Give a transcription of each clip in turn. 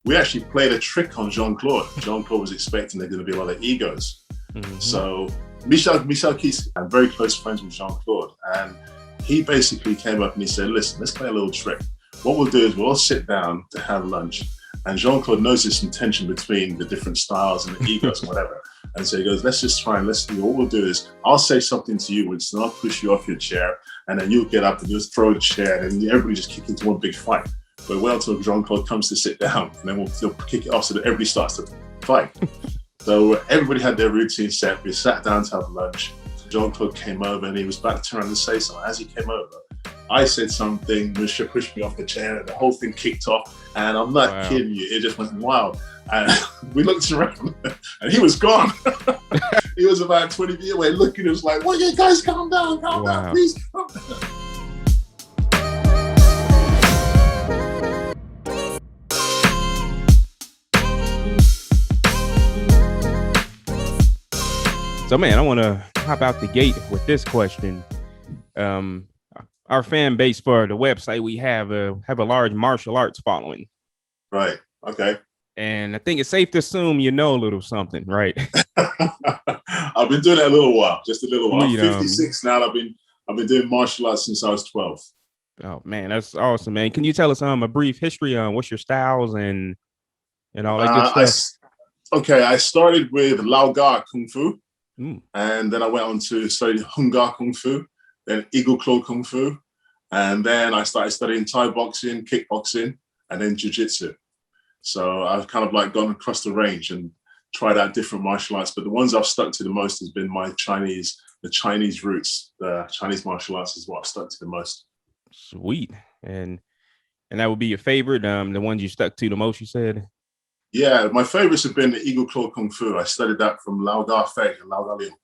we actually played a trick on Jean-Claude. Jean-Claude was expecting there's going to be a lot of egos. Mm-hmm. So Michel Keith, I'm very close friends with Jean-Claude, and he basically came up and he said, listen, let's play a little trick. What we'll do is we'll all sit down to have lunch, and Jean-Claude knows there's some tension between the different styles and the egos and whatever. And so he goes, let's just try and listen. What we'll do is I'll say something to you, Winston, I'll push you off your chair, and then you'll get up and just throw the chair, and then everybody just kick into one big fight. But wait until Jean-Claude comes to sit down, and then we'll kick it off so that everybody starts to fight. So everybody had their routine set. We sat down to have lunch. Jean-Claude came over and he was about to turn around and say something. As he came over, I said something, Monsieur pushed me off the chair, and the whole thing kicked off. And I'm not kidding you, it just went wild. And we looked around and he was gone. He was about 20 feet away looking at us like, well, you guys calm down, please calm down. So, man, I want to hop out the gate with this question. Our fan base for the website, we have a large martial arts following. Right. Okay. And I think it's safe to assume you know a little something, right? I've been doing it a little while, just a little while. I'm 56 now. I've been doing martial arts since I was 12. Oh, man, that's awesome, man. Can you tell us a brief history on what's your styles and all that good stuff? I started with Lao Ga Kung Fu. And then I went on to study Hung Gar Kung Fu, then Eagle Claw Kung Fu. And then I started studying Thai boxing, kickboxing, and then jiu-jitsu. So I've kind of like gone across the range and tried out different martial arts. But the ones I've stuck to the most has been the Chinese roots. The Chinese martial arts is what I've stuck to the most. Sweet. And that would be your favorite, the ones you stuck to the most, you said? Yeah, my favorites have been the Eagle Claw Kung Fu. I studied that from Lao Ga Fei and Lao Ga Liang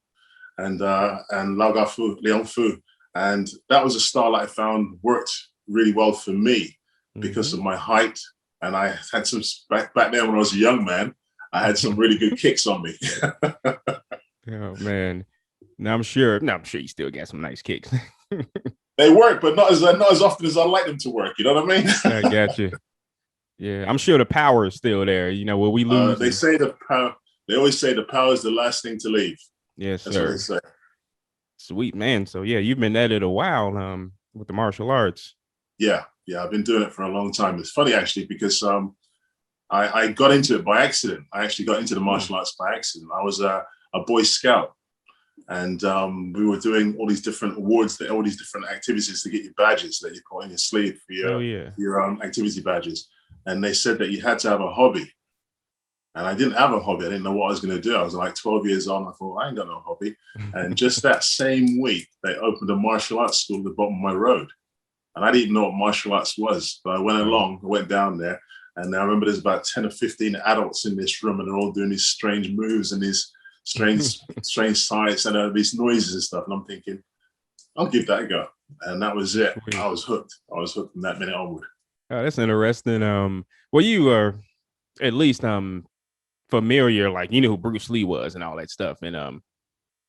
and Lao Ga Fu, Liang Fu. And that was a style that I found worked really well for me because of my height. And I had some, back then when I was a young man, I had some really good kicks on me. Oh, man. Now I'm sure you still got some nice kicks. They work, but not as often as I like them to work. You know what I mean? I got you. Yeah, I'm sure the power is still there. You know, will we lose? They say the power. They always say the power is the last thing to leave. Yes, that's sir. What they say. Sweet, man. So yeah, you've been at it a while with the martial arts. Yeah, I've been doing it for a long time. It's funny actually because I got into it by accident. I actually got into the martial arts by accident. I was a Boy Scout, and we were doing all these different awards, all these different activities to get your badges that you put on your sleeve for your activity badges. And they said that you had to have a hobby. And I didn't have a hobby. I didn't know what I was going to do. I was like 12 years old. I thought, I ain't got no hobby. And just that same week, they opened a martial arts school at the bottom of my road. And I didn't even know what martial arts was. But I went down there. And I remember there's about 10 or 15 adults in this room, and they're all doing these strange moves and these strange sights and these noises and stuff. And I'm thinking, I'll give that a go. And that was it. I was hooked. From that minute onward. Oh, that's interesting. Well, you are at least familiar, like you know who Bruce Lee was and all that stuff. And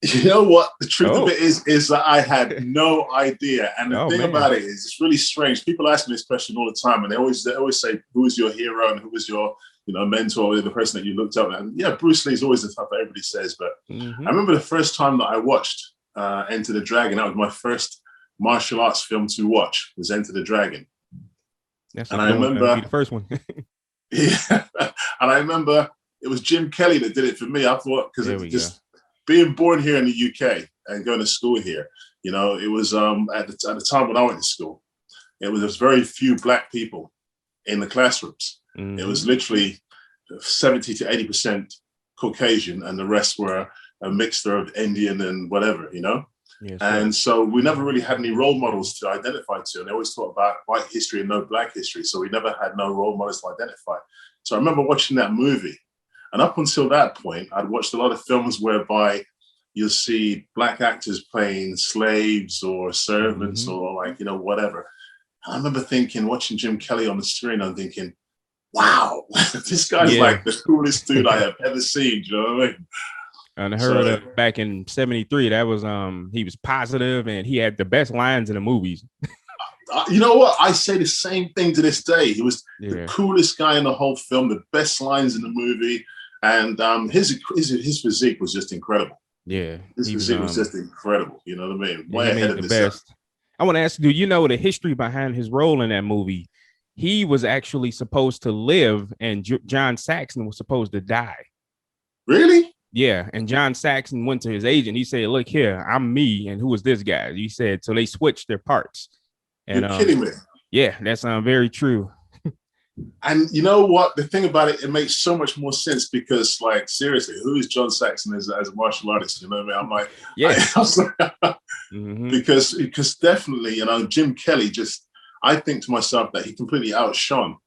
you know what? The truth of it is that I had no idea. And the thing about it is, it's really strange. People ask me this question all the time, and they always say, "Who was your hero and who was your mentor, or the person that you looked up?" And yeah, Bruce Lee is always the stuff that everybody says. But I remember the first time that I watched Enter the Dragon. That was my first martial arts film to watch. Was Enter the Dragon. And I remember the first one. Yeah, and I remember it was Jim Kelly that did it for me. I thought because being born here in the UK and going to school here, it was at the time when I went to school, it was just very few black people in the classrooms. It was literally 70 to 80% Caucasian, and the rest were a mixture of Indian and whatever, Yes, and so we never really had any role models to identify to. And they always talk about white history and no black history. So we never had no role models to identify. So I remember watching that movie. And up until that point, I'd watched a lot of films whereby you'll see black actors playing slaves or servants or whatever. And I remember watching Jim Kelly on the screen, I'm thinking, wow, this guy's like the coolest dude I have ever seen. Do you know what I mean? And I heard back in '73, that was he was positive and he had the best lines in the movies. You know what? I say the same thing to this day. He was the Yeah. coolest guy in the whole film, the best lines in the movie, and his physique was just incredible. Yeah. His He was physique was just incredible. You know what I mean? yeah, Way he ahead made of the his time. best. I want to ask, do you know the history behind his role in that movie? He was actually supposed to live, and John Saxon was supposed to die. Really? Yeah, and John Saxon went to his agent. He said, "Look here, I'm me, and who is this guy?" He said, so they switched their parts. And You're kidding me. yeah, that's very true. And you know what? The thing about it, it makes so much more sense because, like, seriously, who is John Saxon as a martial artist? You know what I mean? I'm like, yeah, because definitely, you know, Jim Kelly just, I think to myself that he completely outshone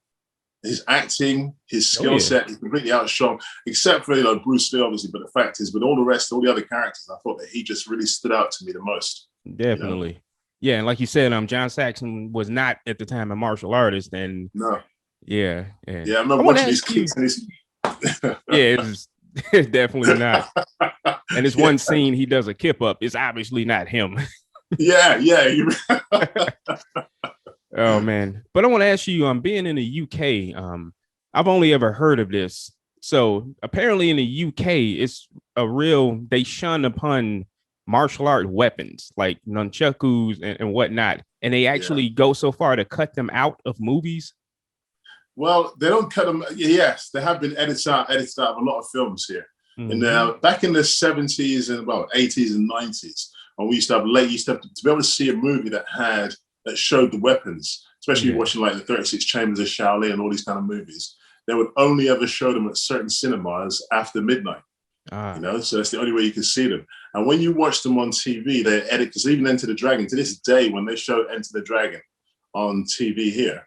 his acting, his skill set. He completely outshone, except for, you know, Bruce Lee, obviously. But the fact is, with all the rest, all the other characters, I thought that he just really stood out to me the most. Definitely. You know? Yeah, and like you said, John Saxon was not at the time a martial artist, and no. Yeah. And I remember watching these kicks and his yeah, it's definitely not. And it's one scene he does a kip up. It's obviously not him. yeah. Oh man. But I want to ask you, being in the UK, I've only ever heard of this. So apparently in the UK, it's they shun upon martial art weapons like nunchakus and whatnot. And they actually go so far to cut them out of movies. Well, they don't cut them. Yes, they have been edited out of a lot of films here. Mm-hmm. And back in the 70s and 80s and 90s, when we used to have to be able to see a movie that showed the weapons, especially watching like the 36 Chambers of Shaolin and all these kind of movies. They would only ever show them at certain cinemas after midnight. You know, so that's the only way you can see them. And when you watch them on TV, they edit, because even Enter the Dragon, to this day, when they show Enter the Dragon on TV here,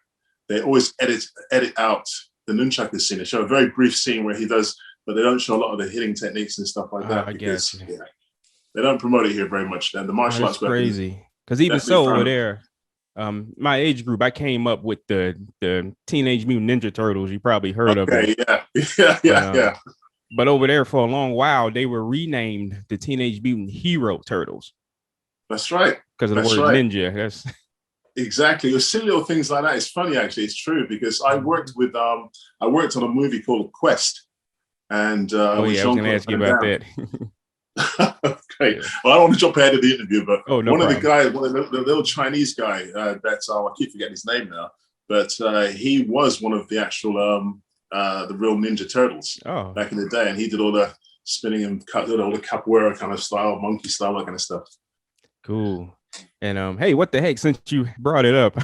they always edit out the nunchaku scene. They show a very brief scene where he does, but they don't show a lot of the hitting techniques and stuff like that. I guess they don't promote it here very much. Then the martial arts crazy. Because even so over there, my age group, I came up with the Teenage Mutant Ninja Turtles. You probably heard of it. Yeah. But over there for a long while, they were renamed the Teenage Mutant Hero Turtles. That's right. Because of the word ninja. That's exactly. Your silly little things like that. It's funny, actually. It's true, because I worked on a movie called Quest. And I was going to ask you about that. Okay. Well, I don't want to jump ahead of the interview, but one of the guys, the little Chinese guy, I keep forgetting his name now, but he was one of the actual the real Ninja Turtles back in the day, and he did all the spinning and all the capoeira kind of style, monkey style, that kind of stuff. Cool. And hey, what the heck? Since you brought it up,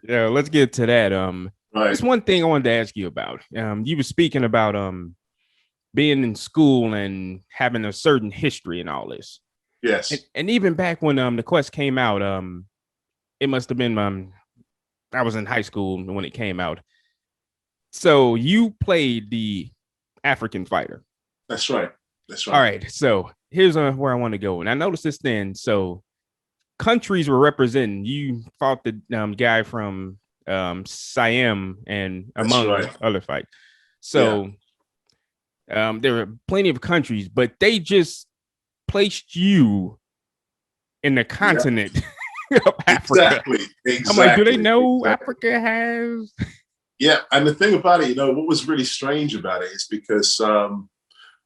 yeah, let's get to that. Right. There's one thing I wanted to ask you about. You were speaking about being in school and having a certain history and all this. Yes. And even back when the Quest came out, it must have been I was in high school when it came out. So you played the African fighter. That's right. All right. So here's where I want to go. And I noticed this then. So countries were representing. You fought the guy from Siam and among other fights. So there were plenty of countries, but they just placed you in the continent of Africa. Exactly. I'm like, do they know Africa has? Yeah, and the thing about it, what was really strange about it is because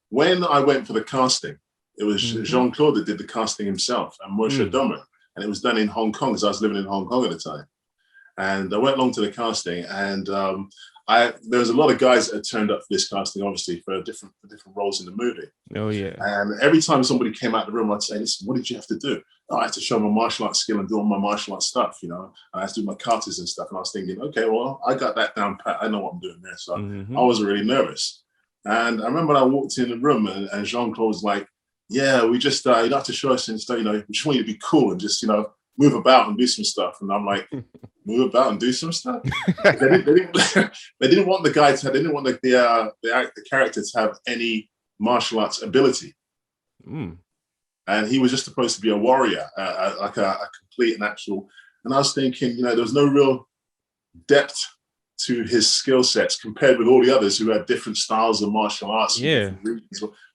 when I went for the casting, it was Jean-Claude that did the casting himself and Moshe Domer, and it was done in Hong Kong because I was living in Hong Kong at the time. And I went along to the casting, and there was a lot of guys that had turned up for this casting, obviously, for different roles in the movie. Oh, yeah. And every time somebody came out of the room, I'd say, listen, what did you have to do? Oh, I had to show my martial arts skill and do all my martial arts stuff, I had to do my katas and stuff. And I was thinking, okay, well, I got that down pat. I know what I'm doing there. So I wasn't really nervous. And I remember I walked in the room and Jean-Claude was like, yeah, we just, you'd have to show us and stuff, we just want you to be cool and just, move about and do some stuff. And I'm like, move about and do some stuff? they didn't want the guy to, they didn't want the character to have any martial arts ability. And he was just supposed to be a warrior, like a complete and actual. And I was thinking, there was no real depth to his skill sets compared with all the others who had different styles of martial arts. Yeah.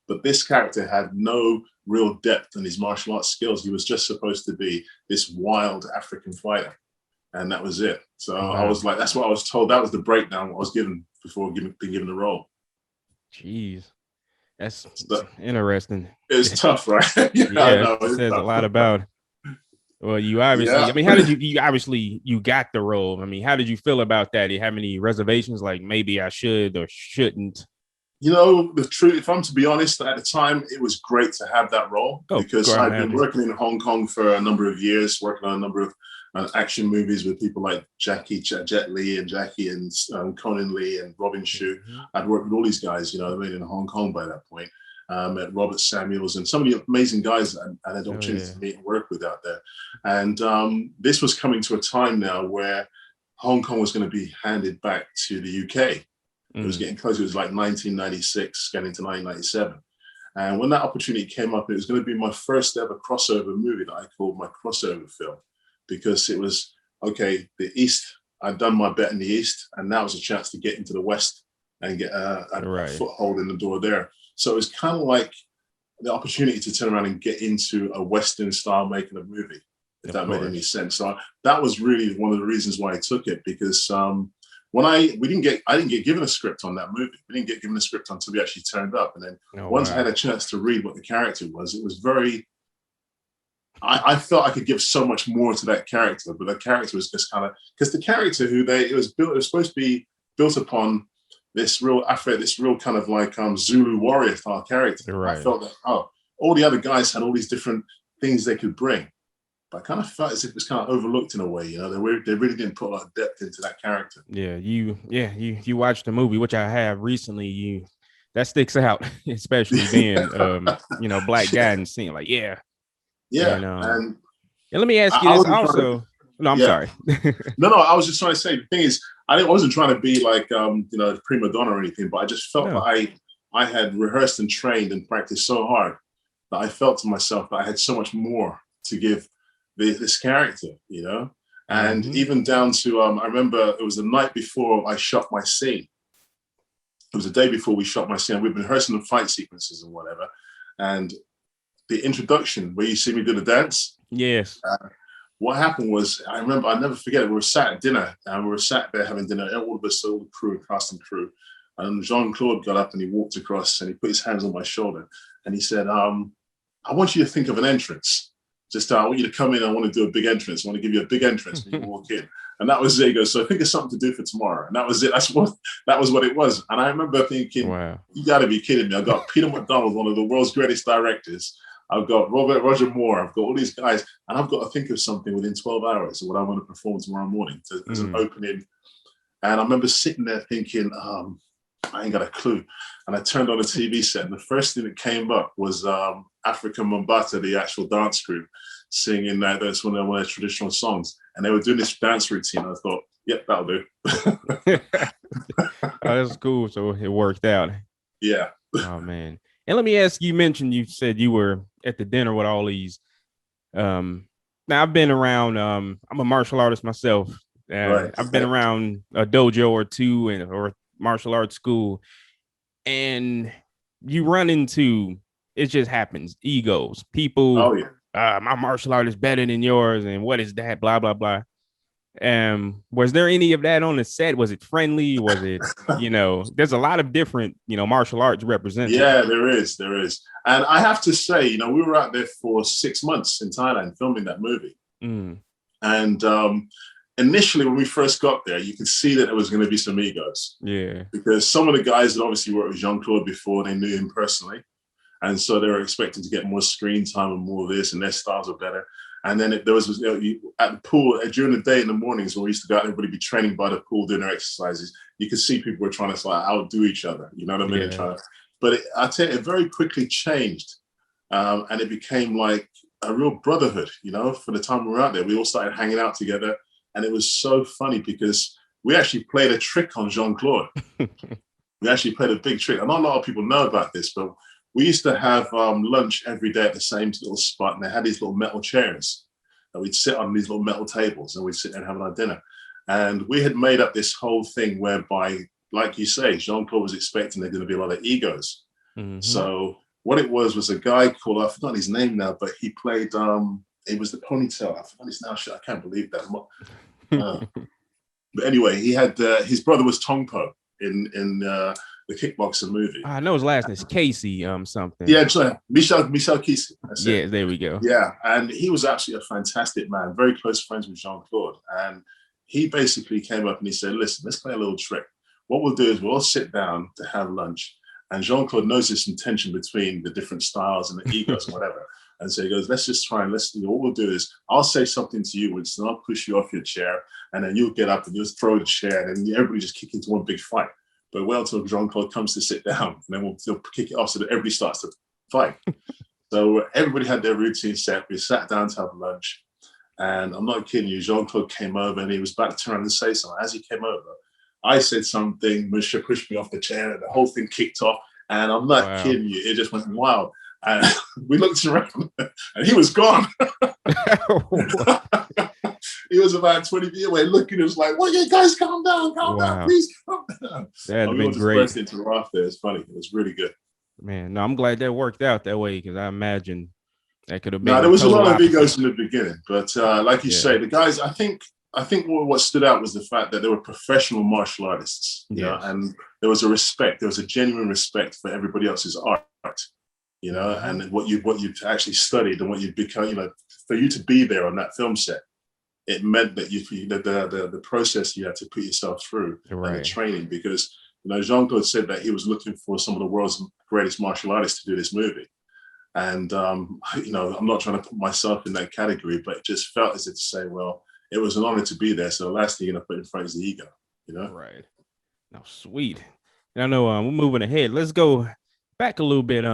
But this character had no real depth in his martial arts skills. He was just supposed to be this wild African fighter, and that was it. So I was like, that's what I was told. That was the breakdown I was given before being given the role. Jeez, that's interesting. It's tough, right? Yeah, it says a lot about. Well, you obviously. I mean, how did you obviously you got the role? I mean, how did you feel about that? Do you have any reservations? Like maybe I should or shouldn't? You know, the truth, if I'm to be honest, at the time, it was great to have that role because I've been working in Hong Kong for a number of years, working on a number of action movies with people like Jet Li and Jackie and Conan Lee and Robin Shu. I'd worked with all these guys, you know, in Hong Kong by that point. Met Robert Samuels and some of the amazing guys I had the opportunity to meet and work with out there. And this was coming to a time now where Hong Kong was going to be handed back to the UK. It was getting close. It was like 1996, getting into 1997. And when that opportunity came up, it was going to be my first ever crossover movie that I called my crossover film, because it was, okay, the East, I'd done my bet in the East, and now was a chance to get into the West and get a foothold in the door there. So it was kind of like the opportunity to turn around and get into a Western style making of movie, if that made any sense. So that was really one of the reasons why I took it, because I didn't get given a script on that movie. We didn't get given a script until we actually turned up. And then once I had a chance to read what the character was, it was very, I felt I could give so much more to that character, but the character was just kind of, because the character it was supposed to be built upon this real kind of like Zulu warrior style character. Right. I felt that, all the other guys had all these different things they could bring. But I kind of felt as if it was kind of overlooked in a way, you know. They really didn't put a lot of depth into that character. Yeah, you watched the movie, which I have recently. That sticks out, especially being black guy and seeing like and let me ask you this also. No, I'm sorry. No, I was just trying to say, the thing is, I wasn't trying to be like prima donna or anything, but I just felt that I had rehearsed and trained and practiced so hard that I felt to myself that I had so much more to give this character, you know. And even down to I remember it was the night before I shot my scene. It was the day before we shot my scene. We've been rehearsing the fight sequences and whatever. And the introduction where you see me do the dance. Yes. What happened was, I remember, I'll never forget it. We were sat at dinner, and we were sat there having dinner, all of us, all the crew, cast and crew. And Jean-Claude got up and he walked across and he put his hands on my shoulder and he said, I want you to think of an entrance. Just I want you to come in. I want to do a big entrance. I want to give you a big entrance when you walk in. And that was it. He goes, so think of something to do for tomorrow. And that was it. That was what it was. And I remember thinking, You got to be kidding me. I've got Peter McDonald, one of the world's greatest directors. I've got Roger Moore. I've got all these guys. And I've got to think of something within 12 hours of what I want to perform tomorrow morning as an opening. And I remember sitting there thinking, I ain't got a clue. And I turned on a TV set. And the first thing that came up was African Mambata, the actual dance group, singing that's one of their traditional songs. And they were doing this dance routine. I thought, yep, that'll do. That's cool. So it worked out. Yeah. Oh, man. And let me ask you said you were at the dinner with all these. Now, I've been around. I'm a martial artist myself. Right. I've been around a dojo or two or martial arts school. And you run into, it just happens, egos. People, my martial art is better than yours. And what is that? Blah, blah, blah. Was there any of that on the set? Was it friendly? Was it, there's a lot of different, martial arts represented. Yeah, there is. And I have to say, we were out there for 6 months in Thailand filming that movie. And initially when we first got there, you could see that there was going to be some egos. Yeah. Because some of the guys that obviously worked with Jean-Claude before, they knew him personally. And so they were expecting to get more screen time and more of this, and their styles are better. And then there was, at the pool, during the day in the mornings when we used to go out, everybody be training by the pool, doing their exercises. You could see people were trying to outdo each other. You know what I mean? Yeah. But I tell you, it very quickly changed. And it became like a real brotherhood, for the time we were out there. We all started hanging out together. And it was so funny because we actually played a trick on Jean-Claude. We actually played a big trick. And not a lot of people know about this, but we used to have lunch every day at the same little spot, and they had these little metal chairs that we'd sit on, these little metal tables, and we'd sit there and have our dinner. And we had made up this whole thing whereby, like you say, Jean-Claude was expecting there going to be a lot of egos. So what it was a guy called, I've forgotten his name now, but he played, it was the ponytail. I forgot his name. I can't believe that. But anyway, he had, his brother was Tongpo in the kickboxer movie. I know his last name is Casey, something. Yeah, Michel Casey. Yeah, there we go. Yeah, and he was actually a fantastic man, very close friends with Jean-Claude. And he basically came up and he said, listen, let's play a little trick. What we'll do is we'll all sit down to have lunch. And Jean-Claude knows there's some tension between the different styles and the egos and whatever. And so he goes, let's just try and what we'll do is I'll say something to you, Winston, I'll push you off your chair, and then you'll get up and you'll throw the chair, and then everybody just kick into one big fight. But wait until Jean-Claude comes to sit down, and then we'll kick it off so that everybody starts to fight. So everybody had their routine set. We sat down to have lunch. And I'm not kidding you, Jean-Claude came over and he was about to turn around and say something. As he came over, I said something, Monsieur pushed me off the chair, and the whole thing kicked off. And I'm not kidding you, it just went wild. And we looked around and he was gone. He was about 20 feet away looking. It was like, well, you guys calm down, please calm down. That'd been great. Burst into laughter. It's funny. It was really good. Man, no, I'm glad that worked out that way, because I imagine that could have been. No, there was a lot of egos in the beginning, but like you say, the guys, I think what stood out was the fact that they were professional martial artists, you know, and there was a respect. There was a genuine respect for everybody else's art, you know, and what you actually studied and what you'd become, you know, for you to be there on that film set. It meant that the process you had to put yourself through and the training, because, you know, Jean-Claude said that he was looking for some of the world's greatest martial artists to do this movie. And, you know, I'm not trying to put myself in that category, but it just felt as if to say, well, it was an honor to be there. So the last thing you're going to put in front is the ego, you know? Right. Now, sweet. I know we're moving ahead. Let's go back a little bit.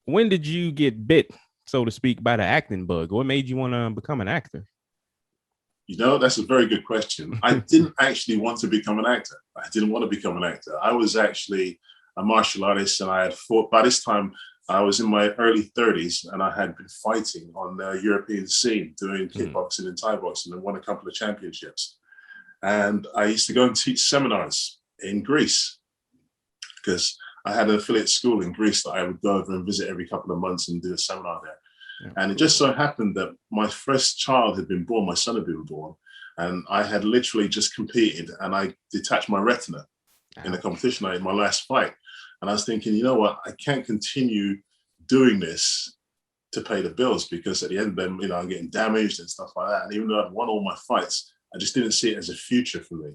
When did you get bit, so to speak, by the acting bug? What made you want to become an actor? You know, that's a very good question. I didn't actually want to become an actor. I didn't want to become an actor. I was actually a martial artist, and I had fought. By this time, I was in my early 30s, and I had been fighting on the European scene, doing kickboxing and Thai boxing, and won a couple of championships. And I used to go and teach seminars in Greece, because I had an affiliate school in Greece that I would go over and visit every couple of months and do a seminar there. And it just so happened that my first child had been born, my son had been born, and I had literally just competed, and I detached my retina in a competition in my last fight. And I was thinking, you know what, I can't continue doing this to pay the bills, because at the end of them, you know, I'm getting damaged and stuff like that. And even though I'd won all my fights, I just didn't see it as a future for me.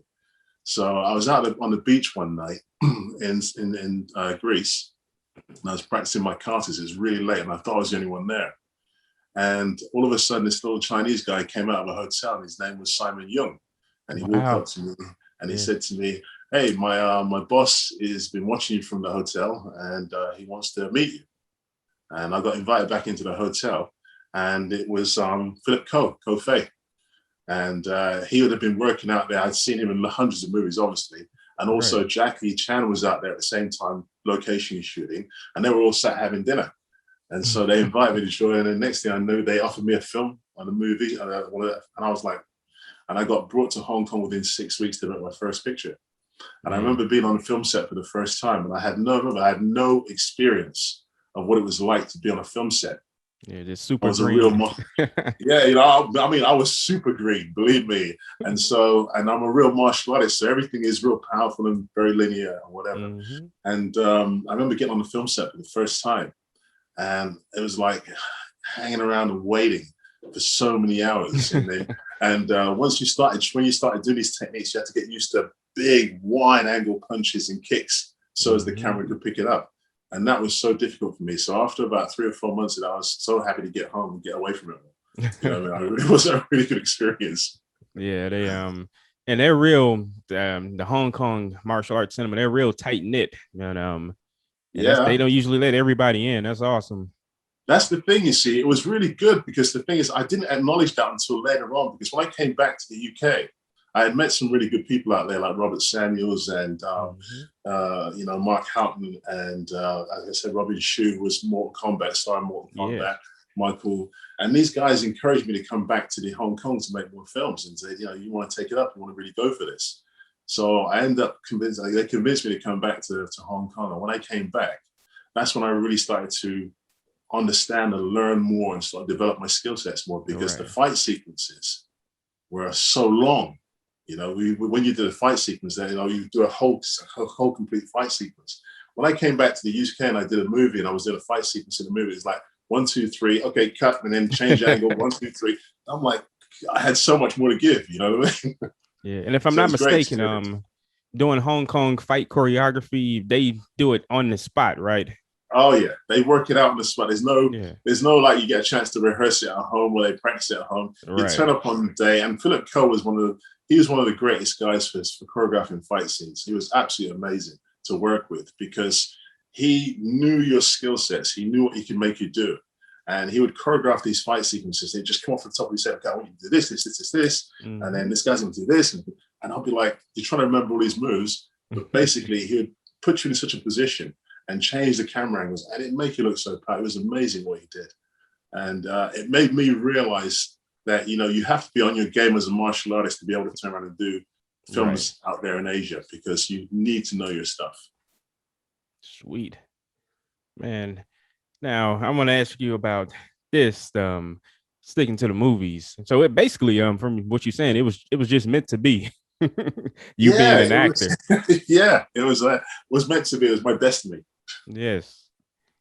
So I was out on the beach one night in Greece, and I was practicing my katas. It was really late, and I thought I was the only one there. And all of a sudden, this little Chinese guy came out of a hotel, and his name was Simon Young. And he walked up to me, and he said to me, hey, my boss has been watching you from the hotel, and he wants to meet you. And I got invited back into the hotel, and it was Philip Ko Fei. And he would have been working out there. I'd seen him in hundreds of movies, obviously. And also Jackie Chan was out there at the same time, location shooting, and they were all sat having dinner. And so they invited me to join, and the next thing I knew, they offered me a film on the movie, and I was like, and I got brought to Hong Kong within 6 weeks to make my first picture. And I remember being on a film set for the first time, and I had no experience of what it was like to be on a film set. Yeah, just super green. Yeah, you know, I mean, I was super green, believe me. And I'm a real martial artist, so everything is real powerful and very linear and whatever. And I remember getting on the film set for the first time. And it was like hanging around and waiting for so many hours. And when you started doing these techniques, you had to get used to big wide angle punches and kicks so as the camera could pick it up. And that was so difficult for me. So after about 3 or 4 months, I was so happy to get home and get away from it. You know, I mean, it was a really good experience. Yeah, they and they're real. The Hong Kong martial arts cinema, they're real tight knit. And they don't usually let everybody in. That's awesome. That's the thing, you see. It was really good, because the thing is, I didn't acknowledge that until later on, because when I came back to the UK, I had met some really good people out there, like Robert Samuels and you know, Mark Houghton, and as I said, Robin Shu was Mortal Kombat, starring Mortal Kombat. Michael, and these guys encouraged me to come back to the Hong Kong to make more films, and said, you know, you want to take it up, you want to really go for this. So I ended up they convinced me to come back to Hong Kong. And when I came back, that's when I really started to understand and learn more and start to develop my skill sets more, because the fight sequences were so long. You know, when you do a fight sequence, then, you know, you do a whole complete fight sequence. When I came back to the UK and I did a movie and I was doing a fight sequence in the movie, it's like 1, 2, 3, okay, cut, and then change angle, 1, 2, 3. I'm like, I had so much more to give, you know what I mean? Yeah, and if I'm not mistaken, doing Hong Kong fight choreography, they do it on the spot, right? Oh yeah, they work it out on the spot. There's no like you get a chance to rehearse it at home or they practice it at home. You turn up on the day, and Philip Coe was one of the greatest guys for choreographing fight scenes. He was absolutely amazing to work with because he knew your skill sets. He knew what he could make you do. And he would choreograph these fight sequences. They'd just come off the top of his head, okay, I want you to do this. And then this guy's going to do this. And I'll be like, you're trying to remember all these moves. But basically, he would put you in such a position and change the camera angles. And it'd make you look so proud. It was amazing what he did. And it made me realize that, you know, you have to be on your game as a martial artist to be able to turn around and do films out there in Asia, because you need to know your stuff. Sweet. Man. Now, I want to ask you about this, sticking to the movies. So it basically, from what you're saying, it was just meant to be. Being an actor. It was meant to be. It was my destiny. Yes.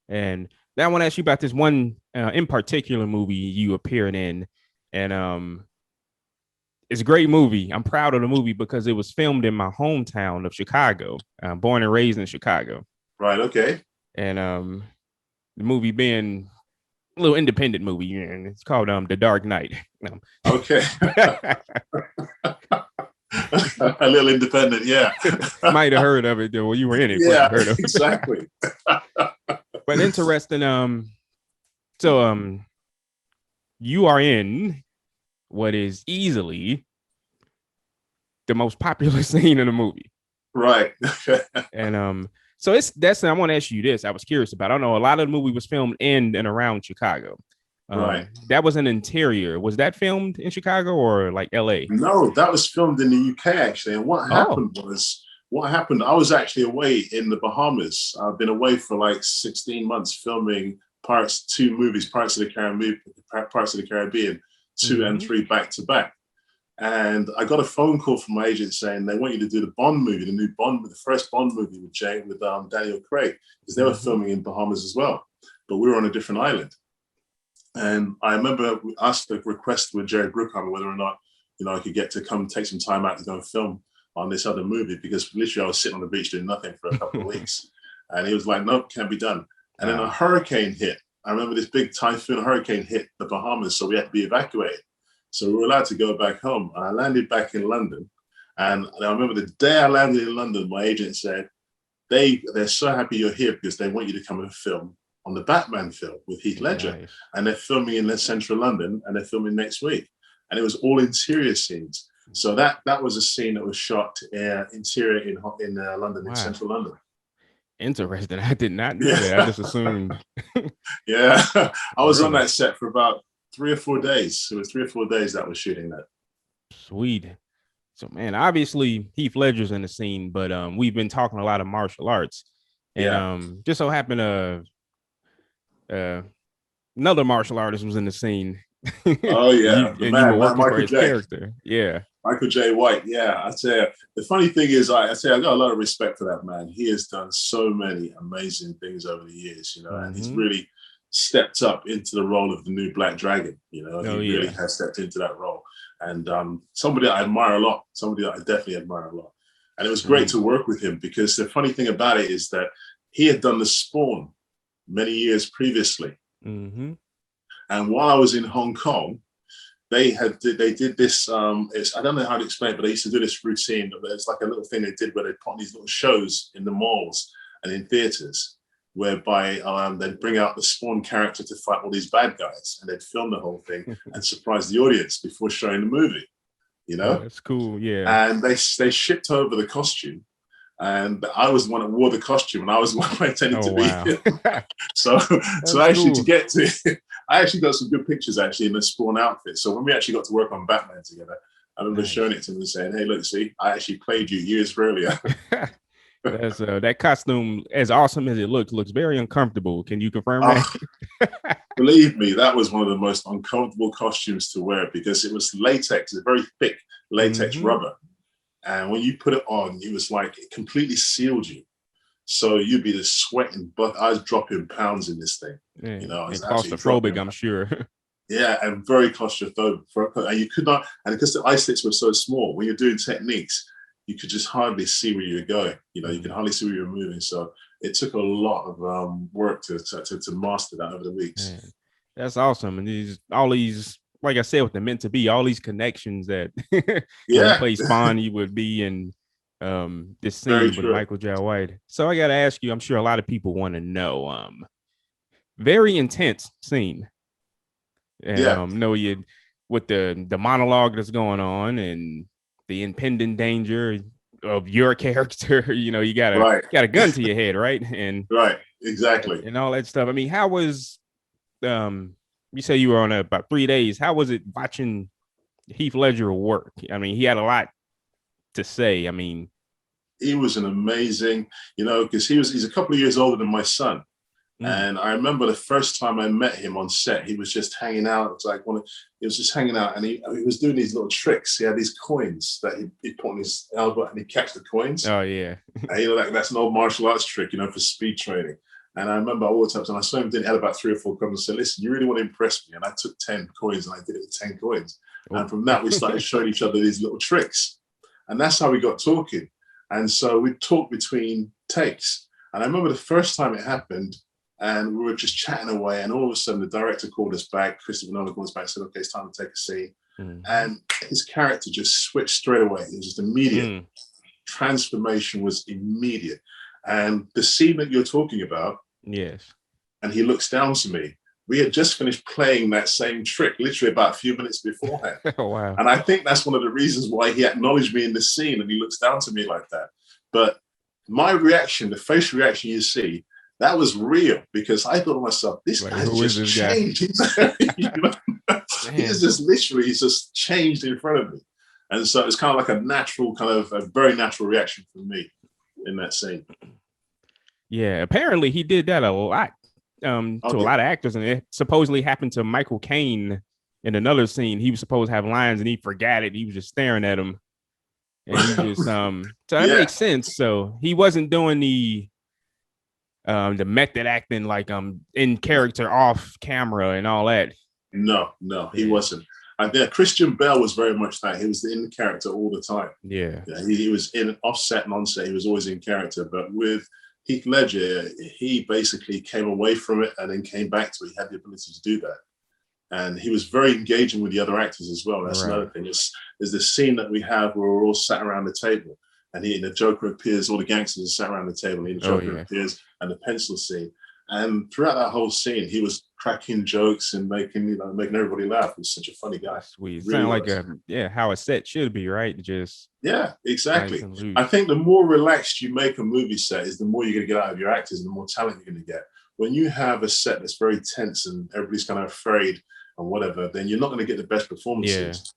And now I want to ask you about this one in particular movie you appeared in. And it's a great movie. I'm proud of the movie because it was filmed in my hometown of Chicago. I'm born and raised in Chicago. Right, okay. And the movie being a little independent movie, and it's called The Dark Knight. Okay. A little independent, yeah. Might have heard of it though. Well, you were in it. Yeah, heard of it. Exactly. But interesting. So you are in what is easily the most popular scene in the movie, right? And so that's I want to ask you this. I was curious about. I don't know. A lot of the movie was filmed in and around Chicago. Right. That was an interior. Was that filmed in Chicago or like LA? No, that was filmed in the UK actually. And what happened I was actually away in the Bahamas. I've been away for like 16 months filming two movies, Parts of the Caribbean, 2 and 3 back to back. And I got a phone call from my agent saying they want you to do the Bond movie, the first Bond movie with Daniel Craig, because they were filming in Bahamas as well, but we were on a different island. And I remember we asked the request with Jerry Bruckheimer whether or not, you know, I could get to come take some time out to go and film on this other movie, because literally I was sitting on the beach doing nothing for a couple of weeks. And he was like, nope, can't be done. And then a hurricane hit. I remember this big typhoon hurricane hit the Bahamas, so we had to be evacuated. So we were allowed to go back home. And I landed back in London. And I remember the day I landed in London, my agent said, they're so happy you're here because they want you to come and film on the Batman film with Heath Ledger. Nice. And they're filming in central London, and they're filming next week. And it was all interior scenes. So that was a scene that was shot interior in London, in central London. Interesting. I did not know that. I just assumed. Yeah. I was on that set for about 3 or 4 days. It was 3 or 4 days that was shooting that. Sweet. So, man, obviously Heath Ledger's in the scene, but we've been talking a lot of martial arts. And just so happened another martial artist was in the scene. Oh, yeah. You were working for his character. Yeah. Michael J. White. Yeah. I tell you, the funny thing is, I got a lot of respect for that man. He has done so many amazing things over the years, you know, and he's really stepped up into the role of the new Black Dragon. You know, he really has stepped into that role. And somebody I admire a lot, somebody that I definitely admire a lot. And it was great to work with him, because the funny thing about it is that he had done The Spawn many years previously. Mm-hmm. And while I was in Hong Kong, they did this, I don't know how to explain it, but they used to do this routine. It's like a little thing they did where they put on these little shows in the malls and in theaters, whereby they'd bring out the Spawn character to fight all these bad guys, and they'd film the whole thing and surprise the audience before showing the movie, you know? Oh, that's cool, yeah. And they shipped over the costume, and I was the one that wore the costume, and I was the one pretending to be. So actually cool. I actually got some good pictures actually in the Spawn outfit. So when we actually got to work on Batman together, I remember showing it to them and saying, hey, look, see, I actually played you years earlier. That's that costume, as awesome as it looks very uncomfortable. Can you confirm that? Believe me, that was one of the most uncomfortable costumes to wear because it was latex, it's very thick latex rubber. And when you put it on, it was like it completely sealed you. So you'd be just sweating, but I was dropping pounds in this thing. Yeah, you know, and claustrophobic, I'm sure. Yeah, and very claustrophobic. And you could not, and because the eye slits were so small, when you're doing techniques, you could just hardly see where you're going. You know, you can hardly see where you're moving. So it took a lot of work to master that over the weeks. Man, that's awesome. And all these, like I said, with the meant to be, all these connections that when he plays Spawn, he would be in this scene with Michael J. White. So I got to ask you, I'm sure a lot of people want to know, very intense scene. And know you with the monologue that's going on and the impending danger of your character. You know, you got a gun to your head, right? And exactly, and all that stuff. I mean, how was you say you were on about 3 days? How was it watching Heath Ledger work? I mean, he had a lot to say. I mean, he was an amazing, you know, because he's a couple of years older than my son. And I remember the first time I met him on set, he was just hanging out. It was like he was just hanging out, and he was doing these little tricks. He had these coins that he'd put on his elbow, and he'd catch the coins. Oh yeah, and, you know, that's an old martial arts trick, you know, for speed training. And I remember all the times, and I saw him doing. He had about 3 or 4 coins. And said, "Listen, you really want to impress me?" And I took 10 coins, and I did it with 10 coins. And from that, we started showing each other these little tricks, and that's how we got talking. And so we talked between takes. And I remember the first time it happened. And we were just chatting away, and all of a sudden the director called us back. Christopher Nolan called us back and said, "Okay, it's time to take a scene." And his character just switched straight away. It was just immediate. Transformation was immediate. And the scene that you're talking about, yes. And he looks down to me. We had just finished playing that same trick, literally about a few minutes beforehand. Oh, wow. And I think that's one of the reasons why he acknowledged me in the scene, and he looks down to me like that. But my reaction, the facial reaction you see, that was real, because I thought to myself, this guy's just changed. You know? He's just changed in front of me. And so it's kind of like a very natural reaction from me in that scene. Yeah, apparently he did that a lot to a lot of actors. And it supposedly happened to Michael Caine in another scene. He was supposed to have lines and he forgot it. He was just staring at him. And he just, so that makes sense. So he wasn't doing the method acting like in character off camera and all that. No, he wasn't. I think Christian Bale was very much that. He was in character all the time. Yeah, he was in offset and onset. He was always in character. But with Heath Ledger, he basically came away from it and then came back to it. He had the ability to do that. And he was very engaging with the other actors as well. That's another thing. There's this scene that we have where we're all sat around the table, and the Joker appears, all the gangsters are sat around the table, and the Joker appears, and the pencil scene. And throughout that whole scene, he was cracking jokes and making everybody laugh. He's such a funny guy. Sweet. Really sound like how a set should be, right? Just exactly. Nice. I think the more relaxed you make a movie set is the more you're going to get out of your actors and the more talent you're going to get. When you have a set that's very tense and everybody's kind of afraid and whatever, then you're not going to get the best performances. Yeah.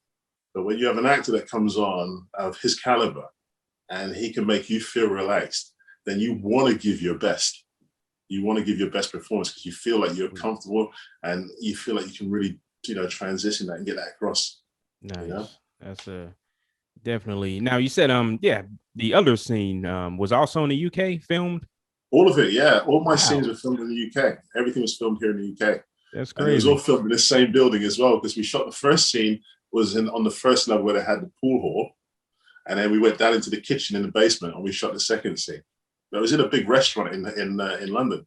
But when you have an actor that comes on of his caliber and he can make you feel relaxed, then you want to give your best. You want to give your best performance because you feel like you're comfortable and you feel like you can really, transition that and get that across. Nice. You know? That's definitely. Now you said, the other scene was also in the UK filmed. All of it, yeah. All my scenes were filmed in the UK. Everything was filmed here in the UK. That's crazy. And it was all filmed in the same building as well, because we shot the first scene was on the first level where they had the pool hall, and then we went down into the kitchen in the basement and we shot the second scene. But it was in a big restaurant in London.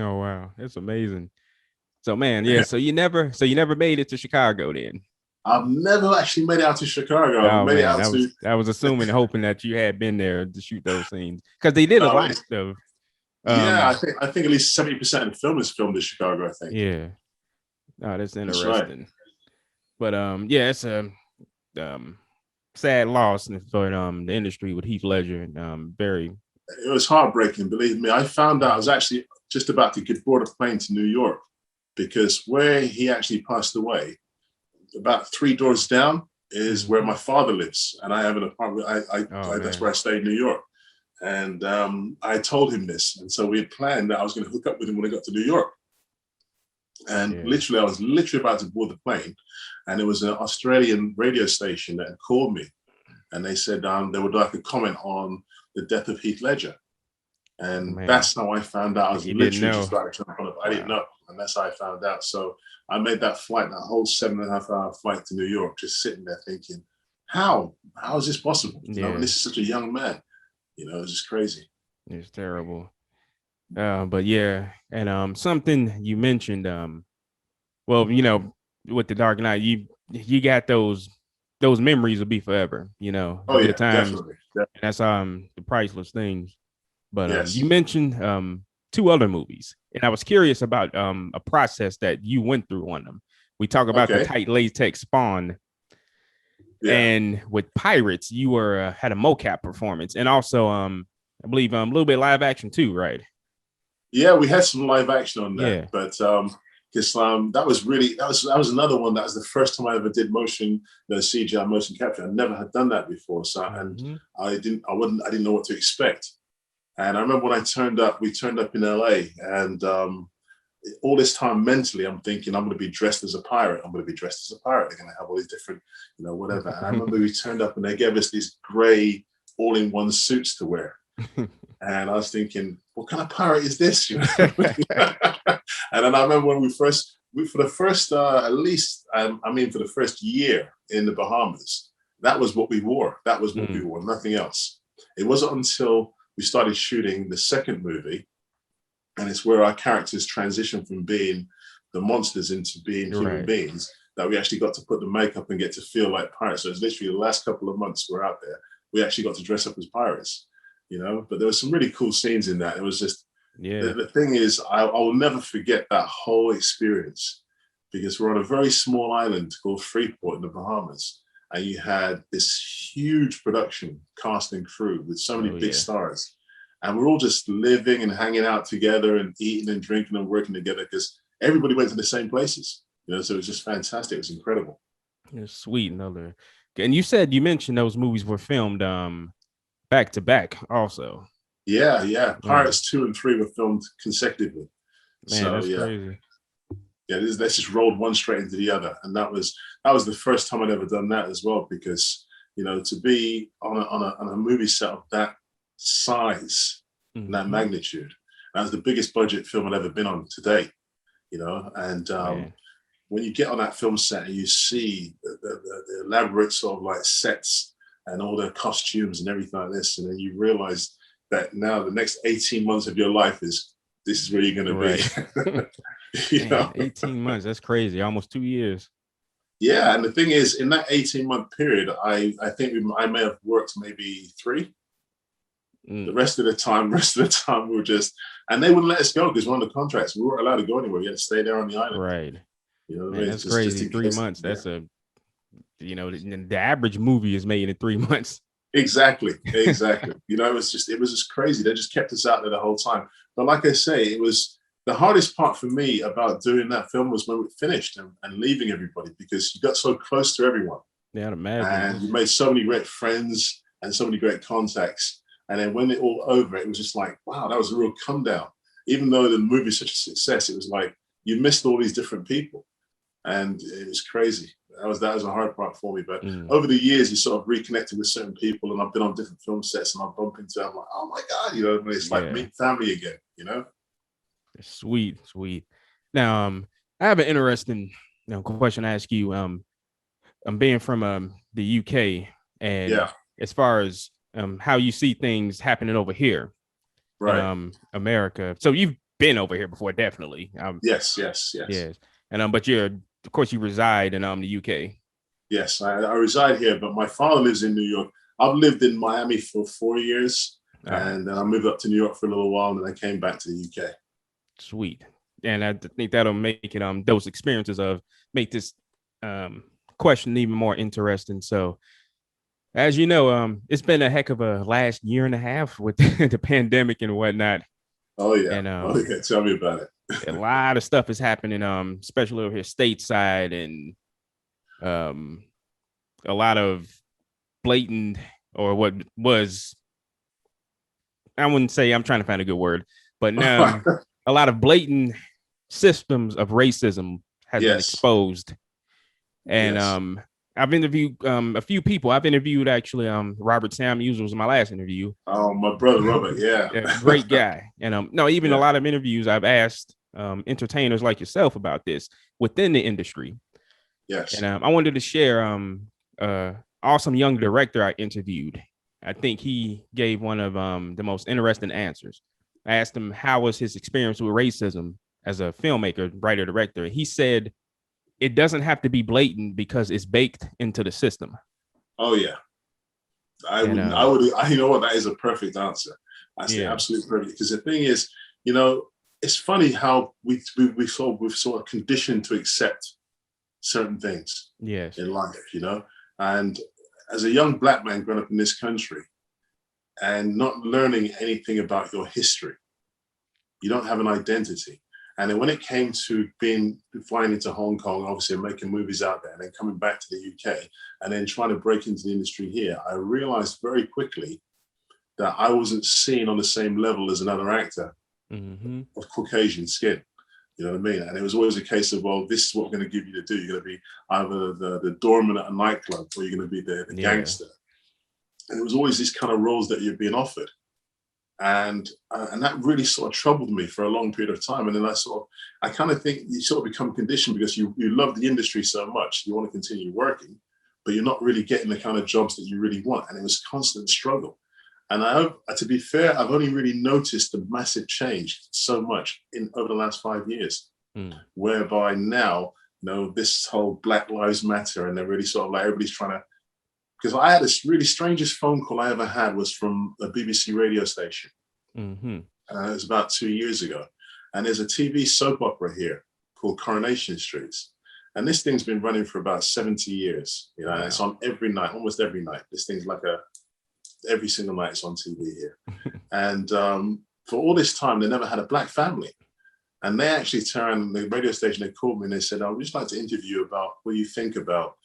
Oh wow, that's amazing. So man, so you never made it to Chicago then? I've never actually made it out to Chicago. I was assuming, hoping that you had been there to shoot those scenes, because they did a lot of. I think at least 70% of the film is filmed in Chicago, I think. Yeah. Oh, that's interesting. That's right. But it's a sad loss for the industry with Heath Ledger. It was heartbreaking, believe me. I found out I was actually just about to board a plane to New York, because where he actually passed away, about 3 doors down is where my father lives, and I have an apartment. That's where I stay in New York. And I told him this. And so we had planned that I was going to hook up with him when I got to New York. And literally, I was literally about to board the plane. And it was an Australian radio station that had called me. And they said they would like a comment on the death of Heath Ledger. And that's how I found out. I was literally just about to jump on it. I didn't know. And that's how I found out. So I made that flight, that whole 7.5 hour flight to New York, just sitting there thinking, how is this possible? You know, and this is such a young man. You know, it's just crazy. It's terrible. But yeah, and something you mentioned, well, you know, with the Dark Knight, you got those memories will be forever, you know. Oh yeah, times, definitely. That's the priceless things. But you mentioned two other movies, and I was curious about a process that you went through on them. We talk about the tight latex Spawn. Yeah. And with Pirates, you were had a mocap performance, and also I believe a little bit live action too, right? Yeah, we had some live action on that, but because that was another one. That was the first time I ever did CGI motion capture. I never had done that before, so and I didn't know what to expect. And I remember when we turned up in LA, and all this time mentally, I'm thinking I'm going to be dressed as a pirate. They're going to have all these different, you know, whatever. And I remember we turned up and they gave us these gray all-in-one suits to wear. And I was thinking, what kind of pirate is this? You know? And then I remember when for the first year in the Bahamas, that was what we wore. That was what we wore, nothing else. It wasn't until we started shooting the second movie, and it's where our characters transition from being the monsters into being human beings, that we actually got to put the makeup and get to feel like pirates. So it's literally the last couple of months we're out there, we actually got to dress up as pirates, you know. But there were some really cool scenes in that. It was just, the thing is, I will never forget that whole experience, because we're on a very small island called Freeport in the Bahamas. And you had this huge production cast and crew with so many big stars. And we're all just living and hanging out together and eating and drinking and working together because everybody went to the same places. You know, so it was just fantastic. It was incredible. It's sweet. And you mentioned those movies were filmed back to back also. Yeah. Pirates 2 and 3 were filmed consecutively. Man, so, that's crazy. Yeah, they just rolled one straight into the other. And that was the first time I'd ever done that as well, because, you know, to be on a movie set of that size and that magnitude, that was the biggest budget film I'd ever been on to date, you know. And when you get on that film set and you see the elaborate sort of like sets and all the costumes and everything like this, and then you realize that now the next 18 months of your life this is where you're going to be. You know? 18 months, that's crazy. Almost 2 years. Yeah, and the thing is, in that 18-month period, I think I may have worked maybe 3. The rest of the time we were just, and they wouldn't let us go because we're under contracts. We weren't allowed to go anywhere. We had to stay there on the island. Right. You know, man, that's crazy. 3 months. That's you know, the average movie is made in 3 months. Exactly. You know, it was just crazy. They just kept us out there the whole time. But like I say, it was the hardest part for me about doing that film was when we finished and leaving everybody, because you got so close to everyone. Yeah, I'd imagine. And you made so many great friends and so many great contacts. And then when it all over, it was just like, wow, that was a real come down. Even though the movie is such a success, it was like you missed all these different people. And it was crazy. That was a hard part for me. But over the years, you sort of reconnected with certain people, and I've been on different film sets and I bump into them. I'm like, oh my God, you know, it's like meeting family again, you know? Sweet. Now, I have an interesting question to ask you. I'm being from the UK, and as far as how you see things happening over here, in America. So you've been over here before, definitely. Yes. And but of course you reside in the UK. Yes, I reside here, but my father lives in New York. I've lived in Miami for 4 years, and then I moved up to New York for a little while, and then I came back to the UK. Sweet. And I think that'll make it those experiences make this question even more interesting. So as you know, it's been a heck of a last year and a half with the pandemic and whatnot. Oh yeah. And tell me about it. A lot of stuff is happening, especially over here stateside, and a lot of blatant, or what was I wouldn't say I'm trying to find a good word, but now a lot of blatant systems of racism has been exposed. And I've interviewed a few people. I've interviewed actually Robert Samuels was my last interview. Oh, my brother Robert, yeah. Great guy. And a lot of interviews I've asked entertainers like yourself about this within the industry. Yes. And I wanted to share awesome young director I interviewed. I think he gave one of the most interesting answers. I asked him how was his experience with racism as a filmmaker, writer, director. He said it doesn't have to be blatant because it's baked into the system. Oh yeah, I would. You know what? That is a perfect answer. That's the absolute perfect. Because the thing is, it's funny how we've sort of conditioned to accept certain things. Yes. In life, and as a young black man growing up in this country and not learning anything about your history, you don't have an identity. And then when it came to flying into Hong Kong, obviously making movies out there and then coming back to the UK and then trying to break into the industry here, I realized very quickly that I wasn't seen on the same level as another actor of Caucasian skin. You know what I mean? And it was always a case of, well, this is what we're going to give you to do. You're going to be either the doorman at a nightclub or you're going to be the gangster. And it was always these kind of roles that you're being offered. And that really sort of troubled me for a long period of time. And then I kind of think you sort of become conditioned because you love the industry so much. You want to continue working, but you're not really getting the kind of jobs that you really want. And it was a constant struggle. And to be fair, I've only really noticed the massive change so much over the last 5 years, whereby now, this whole Black Lives Matter, and they're really sort of like everybody's trying to, because I had this really strangest phone call I ever had was from a BBC radio station. It was about 2 years ago. And there's a TV soap opera here called Coronation Street. And this thing's been running for about 70 years. Wow. It's on every night, almost every night. This thing's like every single night it's on TV here. And for all this time, they never had a black family. And they actually turned, the radio station, they called me and they said, I would just like to interview you about what you think about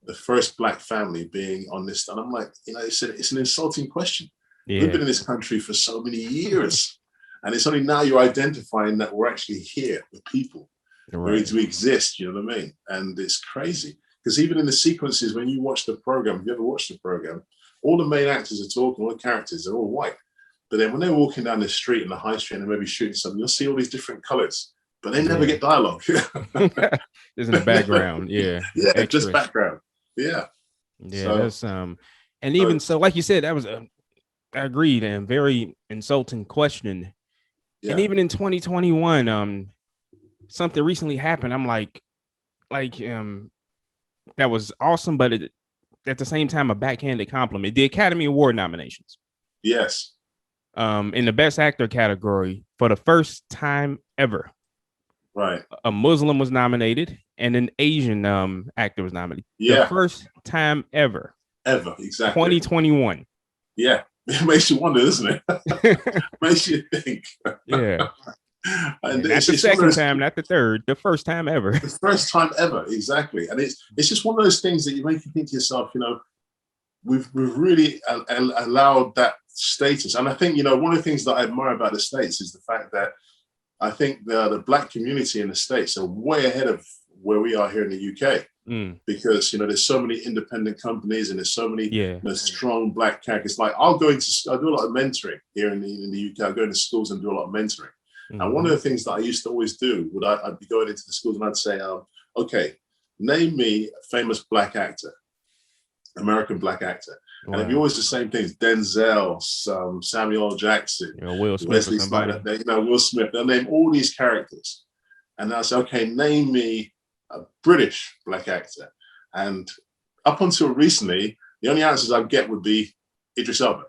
the first black family being on this. And I'm like, they said, it's an insulting question. Yeah. We've been in this country for so many years. And it's only now you're identifying that we're actually here, the people, where we exist, you know what I mean? And it's crazy. Because even in the sequences, when you watch the program, if you ever watched the program, all the main actors are talking, all the characters, they're all white. But then when they're walking down the street in the high street and maybe shooting something, you'll see all these different colors, but they never get dialogue. It's in the background, yeah, just background. Yeah. That's and even so, like you said, that was I agreed, and very insulting question. Yeah. And even in 2021, something recently happened. I'm like that was awesome, but at the same time, a backhanded compliment. The Academy Award nominations. Yes. In the Best Actor category, for the first time ever, right, a Muslim was nominated and an Asian actor was nominated. Yeah. The first time ever. Exactly. 2021. Yeah. It makes you wonder, doesn't it? Makes you think. Yeah. And not the second time, not the third, the first time ever. The first time ever, exactly. And it's just one of those things that you make you think to yourself, we've really allowed that status. And I think, one of the things that I admire about the States is the fact that I think the black community in the States are way ahead of where we are here in the UK. Because, there's so many independent companies and there's so many strong black characters. Like I do a lot of mentoring here in the UK. I go into schools and do a lot of mentoring. And one of the things that I used to always do, I'd be going into the schools and I'd say, okay, name me a famous black actor, American black actor. Wow. And it'd be always the same things: Denzel, Samuel L. Jackson, Will Smith, Wesley Snipes, Will Smith. They'll name all these characters. And I'll say, okay, name me a British black actor. And up until recently, the only answers I'd get would be Idris Elba.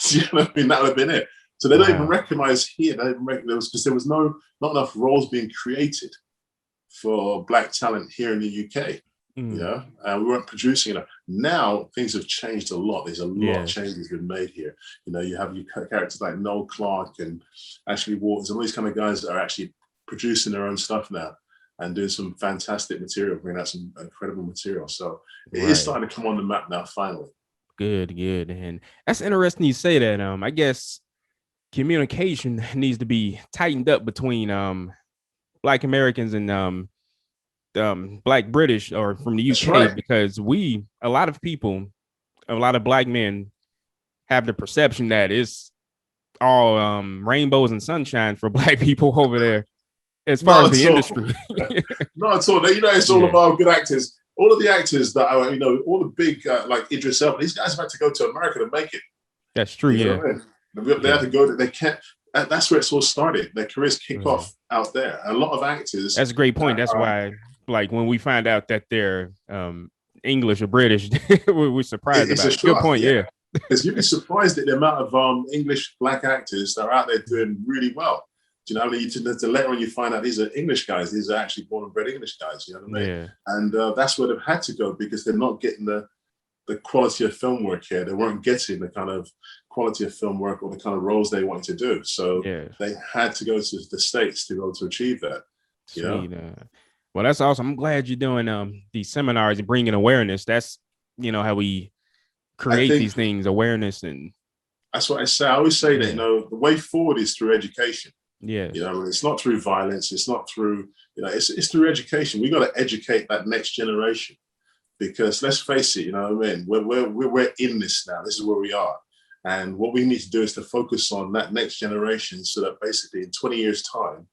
So, that would have been it. So they don't even recognize here. They don't recognize because there was not enough roles being created for black talent here in the UK. We weren't producing enough. Now things have changed a lot. There's a lot of changes been made here. You have your characters like Noel Clarke and Ashley Waters and all these kind of guys that are actually producing their own stuff now and doing some fantastic material, bringing out some incredible material. So it is starting to come on the map now, finally. Good, and that's interesting you say that. I guess communication needs to be tightened up between Black Americans and Black British or from the That's UK right. because a lot of people, a lot of Black men have the perception that it's all rainbows and sunshine for Black people over there as far as the industry. Not at all. You know, it's all about good actors. All of the actors that are, you know, all the big like Idris Elba, these guys have had to go to America to make it. That's true. You know what I mean? They have to go. They can't. That's where it's all started. Their careers kick off out there. A lot of actors. That's a great point. That's why, like, when we find out that they're English or British, we're surprised about it. Good point. Yeah. Because you'd be surprised at the amount of English Black actors that are out there doing really well. Do you know, later on you find out these are English guys. These are actually born and bred English guys. You know what I mean? Yeah. And that's where they've had to go because they're not getting the quality of film work here. They weren't getting the kind of quality of film work or the kind of roles they wanted to do. So they had to go to the States to be able to achieve that. You know? Well, that's awesome. I'm glad you're doing these seminars and bringing awareness. That's, you know, how we create these things, awareness. And that's what I say. I always say that, you know, the way forward is through education. Yeah. You know, it's not through violence. It's not through, you know, it's through education. We got to educate that next generation because let's face it, you know what I mean? We're in this now. This is where we are. And what we need to do is to focus on that next generation so that basically in 20 years time,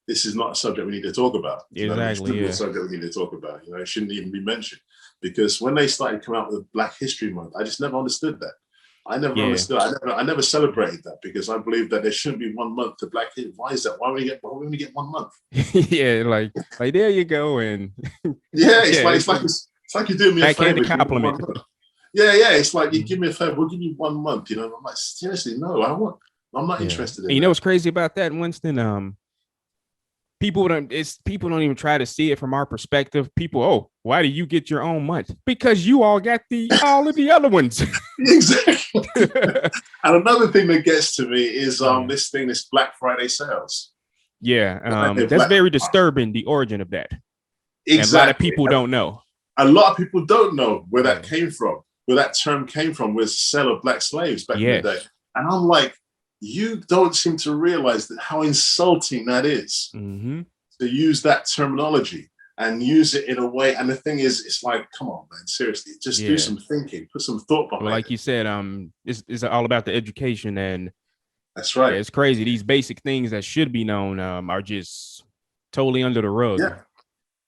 this is not a subject we need to talk about. Exactly. It's a subject we need to talk about. You know, it shouldn't even be mentioned because when they started coming out with Black History Month, I just never understood that. I never understood. I never celebrated that because I believe that there shouldn't be 1 month to Black History. Why is that? Why would we get 1 month? like there you go. And it's like you're doing me a favor. Compliment. It's like you give me a favor. We'll give you 1 month. You know, I'm like, seriously, no, I'm not interested in You know what's crazy about that, Winston? People don't even try to see it from our perspective. People, why do you get your own month? Because you all got all of the other ones. Exactly. And another thing that gets to me is this Black Friday sales. Yeah, that's very disturbing. The origin of that. Exactly. And a lot of people don't know. A lot of people don't know where that came from, where that term came from, was sale of Black slaves back in the day. And I'm like, you don't seem to realize that how insulting that is to use that terminology and use it in a way. And the thing is, it's like, come on, man, seriously, just do some thinking, put some thought behind it. Like you said, it's all about the education. And that's right. It's crazy. These basic things that should be known are just totally under the rug. Yeah,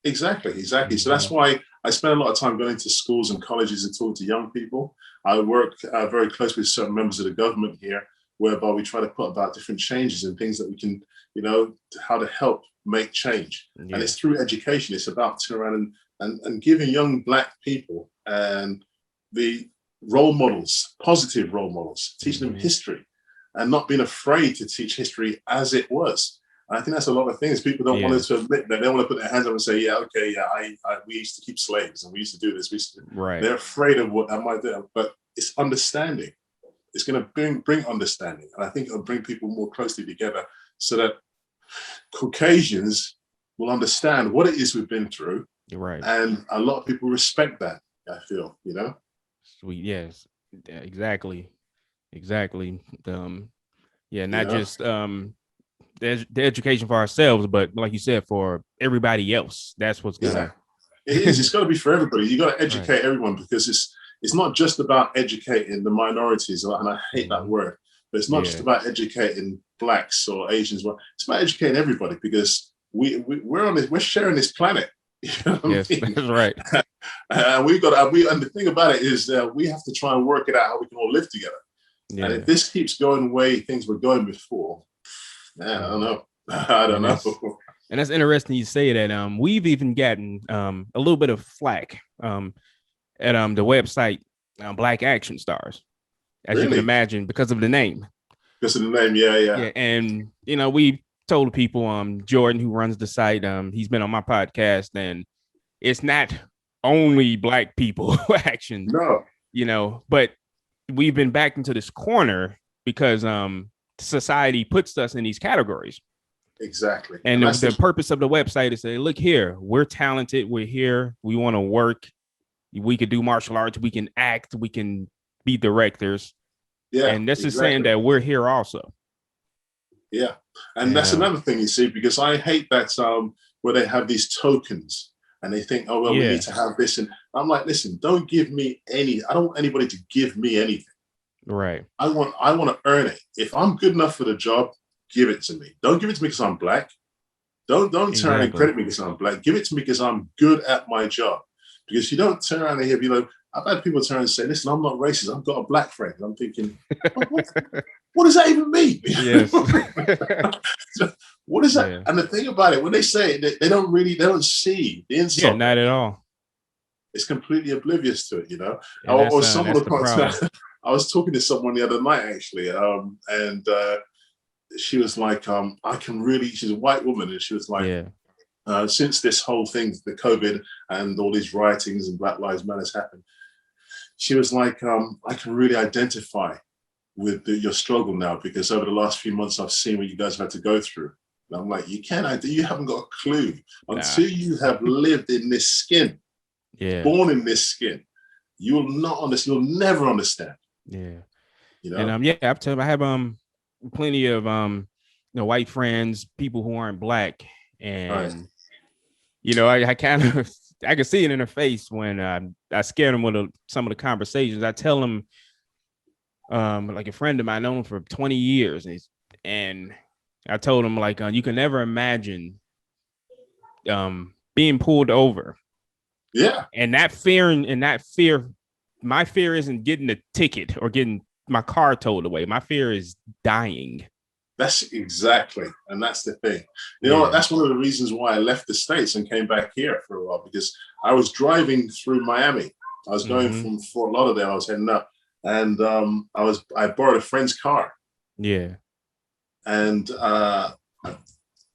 exactly. So that's why I spend a lot of time going to schools and colleges and talk to young people. I work very close with certain members of the government here, whereby we try to put about different changes and things that we can, you know, how to help make change. And it's through education. It's about turning around and giving young Black people and the role models, positive role models, teaching them history and not being afraid to teach history as it was. And I think that's a lot of things. People don't want to admit that. They want to put their hands up and say, we used to keep slaves and we used to do this. They're afraid of what that might do, but it's understanding. It's going to bring understanding. And I think it'll bring people more closely together so that Caucasians will understand what it is we've been through. Right. And a lot of people respect that, I feel, you know? Sweet. Yes, exactly. Not just the education for ourselves, but like you said, for everybody else. That's what's going to... It is. It's got to be for everybody. You got to educate everyone because it's not just about educating the minorities, and I hate that word, but it's not just about educating Blacks or Asians. It's about educating everybody because we're sharing this planet. You know yes, I mean? That's right. And and the thing about it is we have to try and work it out how we can all live together. Yeah. And if this keeps going the way things were going before, man, I don't know. And that's interesting you say that. We've even gotten a little bit of flack at the website Black Action Stars, as you can imagine, because of the name. Because of the name, yeah. And you know, we told people, Jordan, who runs the site, he's been on my podcast, and it's not only Black people action. No, you know, but we've been backed into this corner because society puts us in these categories. Exactly. And the purpose of the website is to say, look here, we're talented, we're here, we want to work, we could do martial arts, we can act, we can be directors. Yeah, and this is saying that we're here also. Yeah, and that's another thing, you see, because I hate that where they have these tokens and they think, oh, well, we need to have this. And I'm like, listen, don't give me I don't want anybody to give me anything. Right. I want to earn it. If I'm good enough for the job, give it to me. Don't give it to me because I'm black. Don't turn and credit me because I'm black. Give it to me because I'm good at my job. Because you don't turn around and hear, I've had people turn and say, listen, I'm not racist. I've got a black friend. And I'm thinking, what does that even mean? Yes. What is that? Yeah. And the thing about it, when they say it, they don't see the insult. Yeah, not at all. It's completely oblivious to it, Or someone I was talking to someone the other night, actually, and she was like, she's a white woman, and she was like, since this whole thing, the COVID and all these riotings and Black Lives Matter has happened, she was like, I can really identify with your struggle now, because over the last few months, I've seen what you guys have had to go through. And I'm like, you haven't got a clue until you have lived in this skin, born in this skin. You'll not understand. You'll never understand. Yeah. And I've told I have plenty of white friends, people who aren't black, and I kind of I can see it in their face when I scare them with some of the conversations. I tell them, like a friend of mine, known him for 20 years, and I told him, like, you can never imagine being pulled over. Yeah. And that fear, my fear isn't getting a ticket or getting my car towed away. My fear is dying. That's exactly. And that's the thing. You know what? That's one of the reasons why I left the States and came back here for a while, because I was driving through Miami. I was going from Fort Lauderdale. I was heading up, and I borrowed a friend's car. Yeah. And I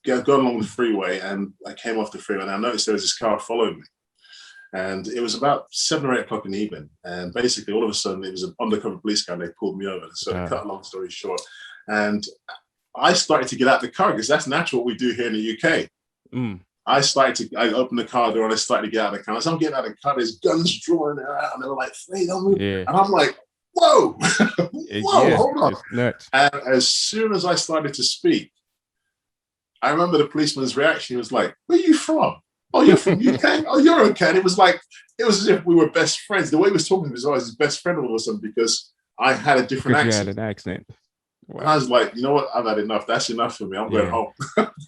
got along the freeway, and I came off the freeway, and I noticed there was this car following me. And it was about 7 or 8 o'clock in the evening. And basically, all of a sudden, it was an undercover police car, and they pulled me over. So to cut a long story short, and I started to get out the car, because that's natural what we do here in the UK. I opened the car door and I started to get out of the car. As I'm getting out of the car, there's guns drawn out, and they were like, "Hey, don't move." And I'm like, whoa, hold on. And as soon as I started to speak, I remember the policeman's reaction. He was like, "Where are you from?" "Oh, you're from UK? Oh, you're okay." And it was as if we were best friends. The way he was talking to me was always his best friend all of a sudden, because I had a different accent. You had an accent. Wow. And I was like, you know what? I've had enough. That's enough for me. I'm going home.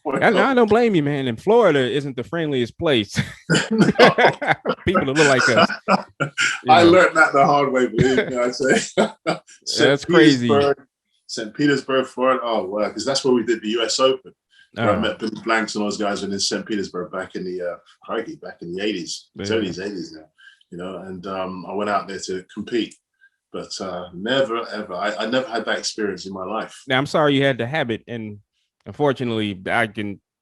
I don't blame you, man. And Florida isn't the friendliest place. People that look like us. I learned that the hard way, believe me. I say. That's crazy. St. Petersburg, Florida. Oh, wow. Because that's where we did the US Open. I met Billy Blanks and those guys in St. Petersburg back in the 80s, 70s, 80s now. And I went out there to compete. But never, ever. I never had that experience in my life. Now, I'm sorry you had to have it. And unfortunately, I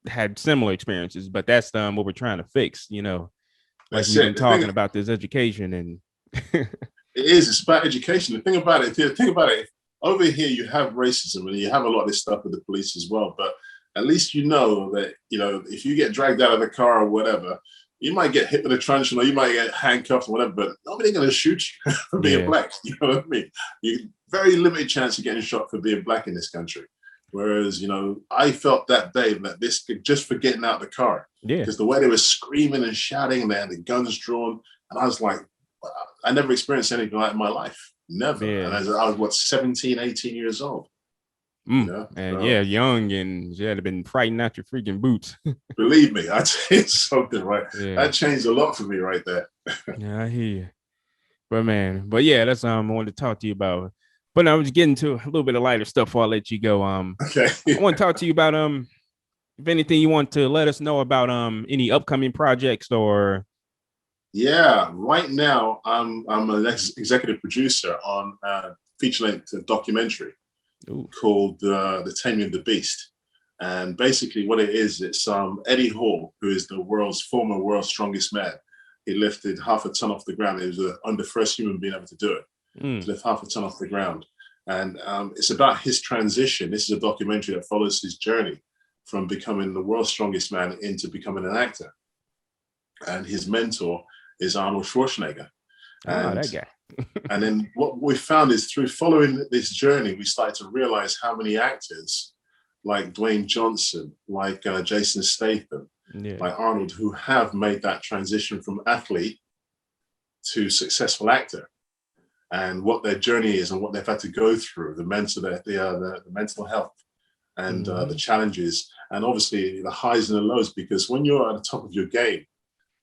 had similar experiences. But that's what we're trying to fix, Like we've been talking about this education. And it is. It's about education. The thing about it, over here, you have racism and you have a lot of this stuff with the police as well. But at least you know that, if you get dragged out of the car or whatever, you might get hit with a truncheon or you might get handcuffed or whatever, but nobody's going to shoot you for being black. You know what I mean? You very limited chance of getting shot for being black in this country. Whereas, I felt that day that this just for getting out of the car. Yeah. Because the way they were screaming and shouting and they had the guns drawn. And I was like, I never experienced anything like that in my life. Never. Yeah. And I was 17, 18 years old. And young, and you had been frightened out your freaking boots. Believe me, I tell you something, right? Yeah. That changed a lot for me right there. Yeah, I hear you. But yeah, that's I wanted to talk to you about. But I was getting to a little bit of lighter stuff before I let you go. Okay. I want to talk to you about if anything you want to let us know about any upcoming projects or. Yeah, right now I'm an executive producer on a feature-length documentary. Ooh. Called the Tenure of the Beast. And basically what it is, it's Eddie Hall, who is the former world's strongest man. He lifted half a ton off the ground. He was the first human being able to do it. To lift half a ton off the ground. And it's about his transition. This is a documentary that follows his journey from becoming the world's strongest man into becoming an actor. And his mentor is Arnold Schwarzenegger. Oh, that guy. And then what we found is through following this journey, we started to realize how many actors like Dwayne Johnson, like Jason Statham, like Arnold, who have made that transition from athlete to successful actor, and what their journey is and what they've had to go through, the mental health and the challenges, and obviously the highs and the lows, because when you're at the top of your game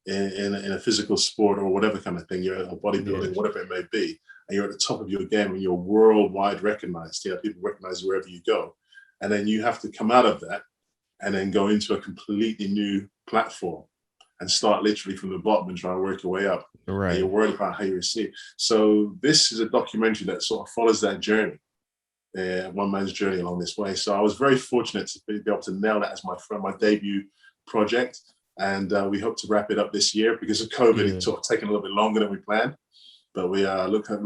in a physical sport or whatever kind of thing, you're a bodybuilding, whatever it may be, and you're at the top of your game and you're worldwide recognized. People recognize you wherever you go. And then you have to come out of that and then go into a completely new platform and start literally from the bottom and try and work your way up. Right. And you're worried about how you receive. So this is a documentary that sort of follows that journey, one man's journey along this way. So I was very fortunate to be able to nail that as my debut project. And we hope to wrap it up this year. Because of COVID, it's sort of taken a little bit longer than we planned. But we are I'm looking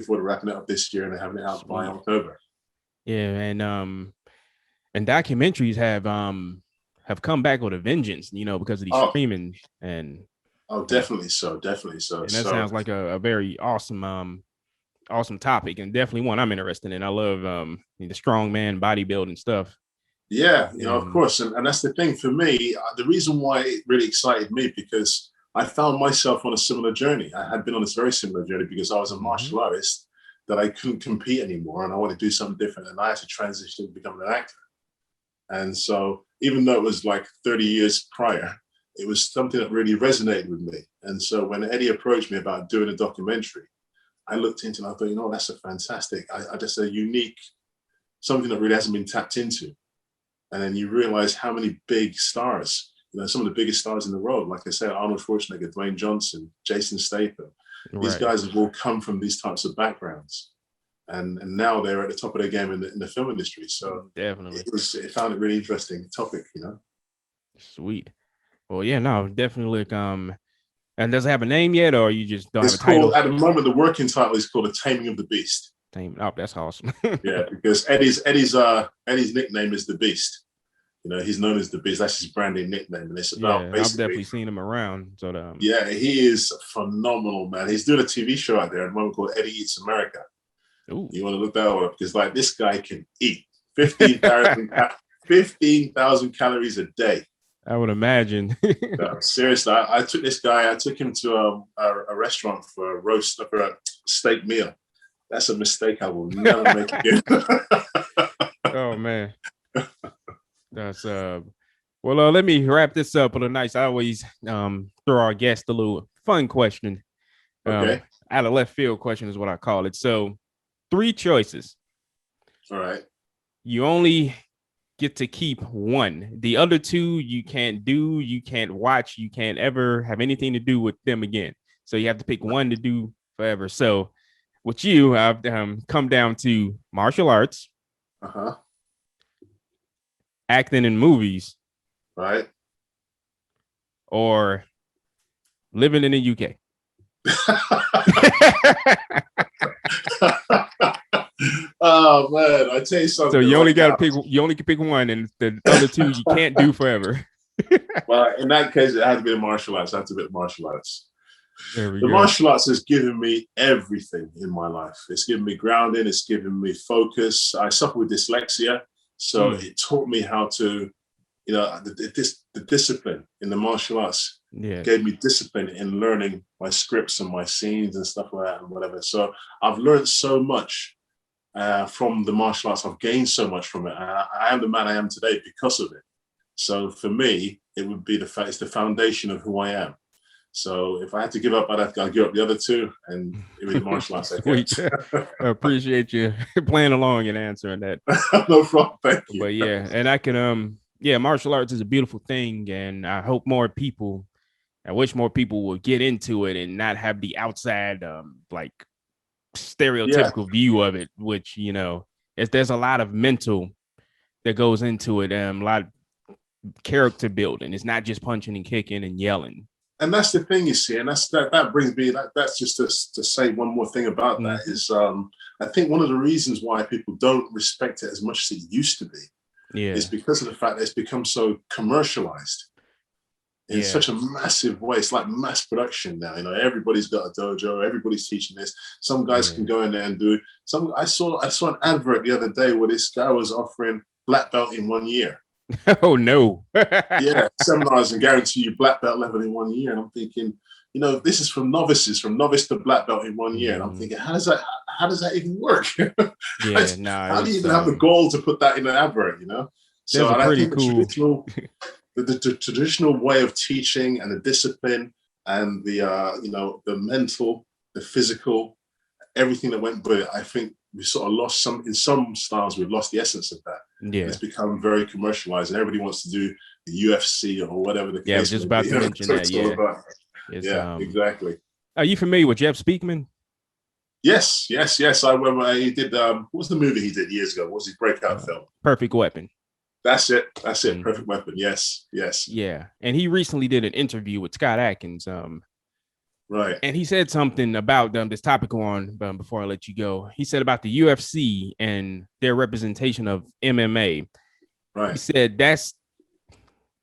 forward to wrapping it up this year and having it out by October. Yeah, and documentaries have come back with a vengeance, because of these streaming and. Oh, definitely so. And that sounds like a very awesome topic, and definitely one I'm interested in. I love the strongman bodybuilding stuff. Yeah, of course. And that's the thing for me. The reason why it really excited me, because I found myself on a similar journey. I had been on this very similar journey because I was a martial artist that I couldn't compete anymore, and I wanted to do something different, and I had to transition to becoming an actor. And so even though it was like 30 years prior, it was something that really resonated with me. And so when Eddie approached me about doing a documentary, I looked into it and I thought, that's a fantastic, just a unique, something that really hasn't been tapped into. And then you realize how many big stars, some of the biggest stars in the world, like I said, Arnold Schwarzenegger, Dwayne Johnson, Jason Statham, these guys have all come from these types of backgrounds. And now they're at the top of their game in the film industry. So definitely, it found it really interesting topic, Sweet. Well, yeah, no, definitely. And does it have a name yet, or you just don't have a title? At the moment, the working title is called The Taming of the Beast. Oh, that's awesome. Yeah, because Eddie's nickname is the Beast. He's known as the Beast. That's his branding nickname, and it's about basically. I've definitely seen him around. So yeah, he is phenomenal, man. He's doing a TV show out there at the moment called Eddie Eats America. Ooh. You want to look that one up, because this guy can eat 15,000 calories a day. I would imagine. No, seriously, I took him to a restaurant for a steak meal. That's a mistake I will never make again. Oh man. That's well, let me wrap this up with a nice. I always throw our guest a little fun question. Okay. Out of left field question is what I call it. So 3 choices. All right. You only get to keep one. The other 2 you can't do, you can't watch, you can't ever have anything to do with them again. So you have to pick one to do forever. So with you, I've come down to martial arts, acting in movies, right, or living in the UK. Oh man, I tell you something. So you only got to pick. You only can pick one, and the other 2 you can't do forever. Well, in that case, it has to be the martial arts. The martial arts has given me everything in my life. It's given me grounding. It's given me focus. I suffer with dyslexia, so it taught me how to, the discipline in the martial arts gave me discipline in learning my scripts and my scenes and stuff like that and whatever. So I've learned so much from the martial arts. I've gained so much from it. I am the man I am today because of it. So for me, it would be it's the foundation of who I am. So if I had to give up, I'd give up the other 2, and it would be martial arts. I appreciate you playing along and answering that. No problem. Thank you. But yeah, and I can, martial arts is a beautiful thing, and I hope I wish more people would get into it and not have the outside, stereotypical view of it, which, there's a lot of mental that goes into it, and a lot of character building. It's not just punching and kicking and yelling. And that's the thing, you see, and that brings me, that's just to say one more thing about that is I think one of the reasons why people don't respect it as much as it used to be is because of the fact that it's become so commercialized. in such a massive way. It's like mass production now. Everybody's got a dojo. Everybody's teaching this. Some guys can go in there and do some. I saw an advert the other day where this guy was offering black belt in 1 year. Oh no! Yeah, seminars and guarantee you black belt level in 1 year. And I'm thinking, this is from novice to black belt in 1 year. And I'm thinking, how does that even work? How do you even have the goal to put that in an advert? So that's pretty cool. The traditional way of teaching and the discipline and the mental, the physical, everything that went with it, I think we sort of lost in some styles, we've lost the essence of that. Yeah. It's become very commercialized and everybody wants to do the UFC or whatever the case. Yeah, I was just about to mention that. Yeah, exactly. Are you familiar with Jeff Speakman? Yes. I remember he did, what was the movie he did years ago? What was his breakout film? Perfect Weapon. That's it. Perfect Weapon. Yes. Yeah. And he recently did an interview with Scott Adkins. Right. And he said something about this topic before I let you go. He said about the UFC and their representation of MMA. Right. He said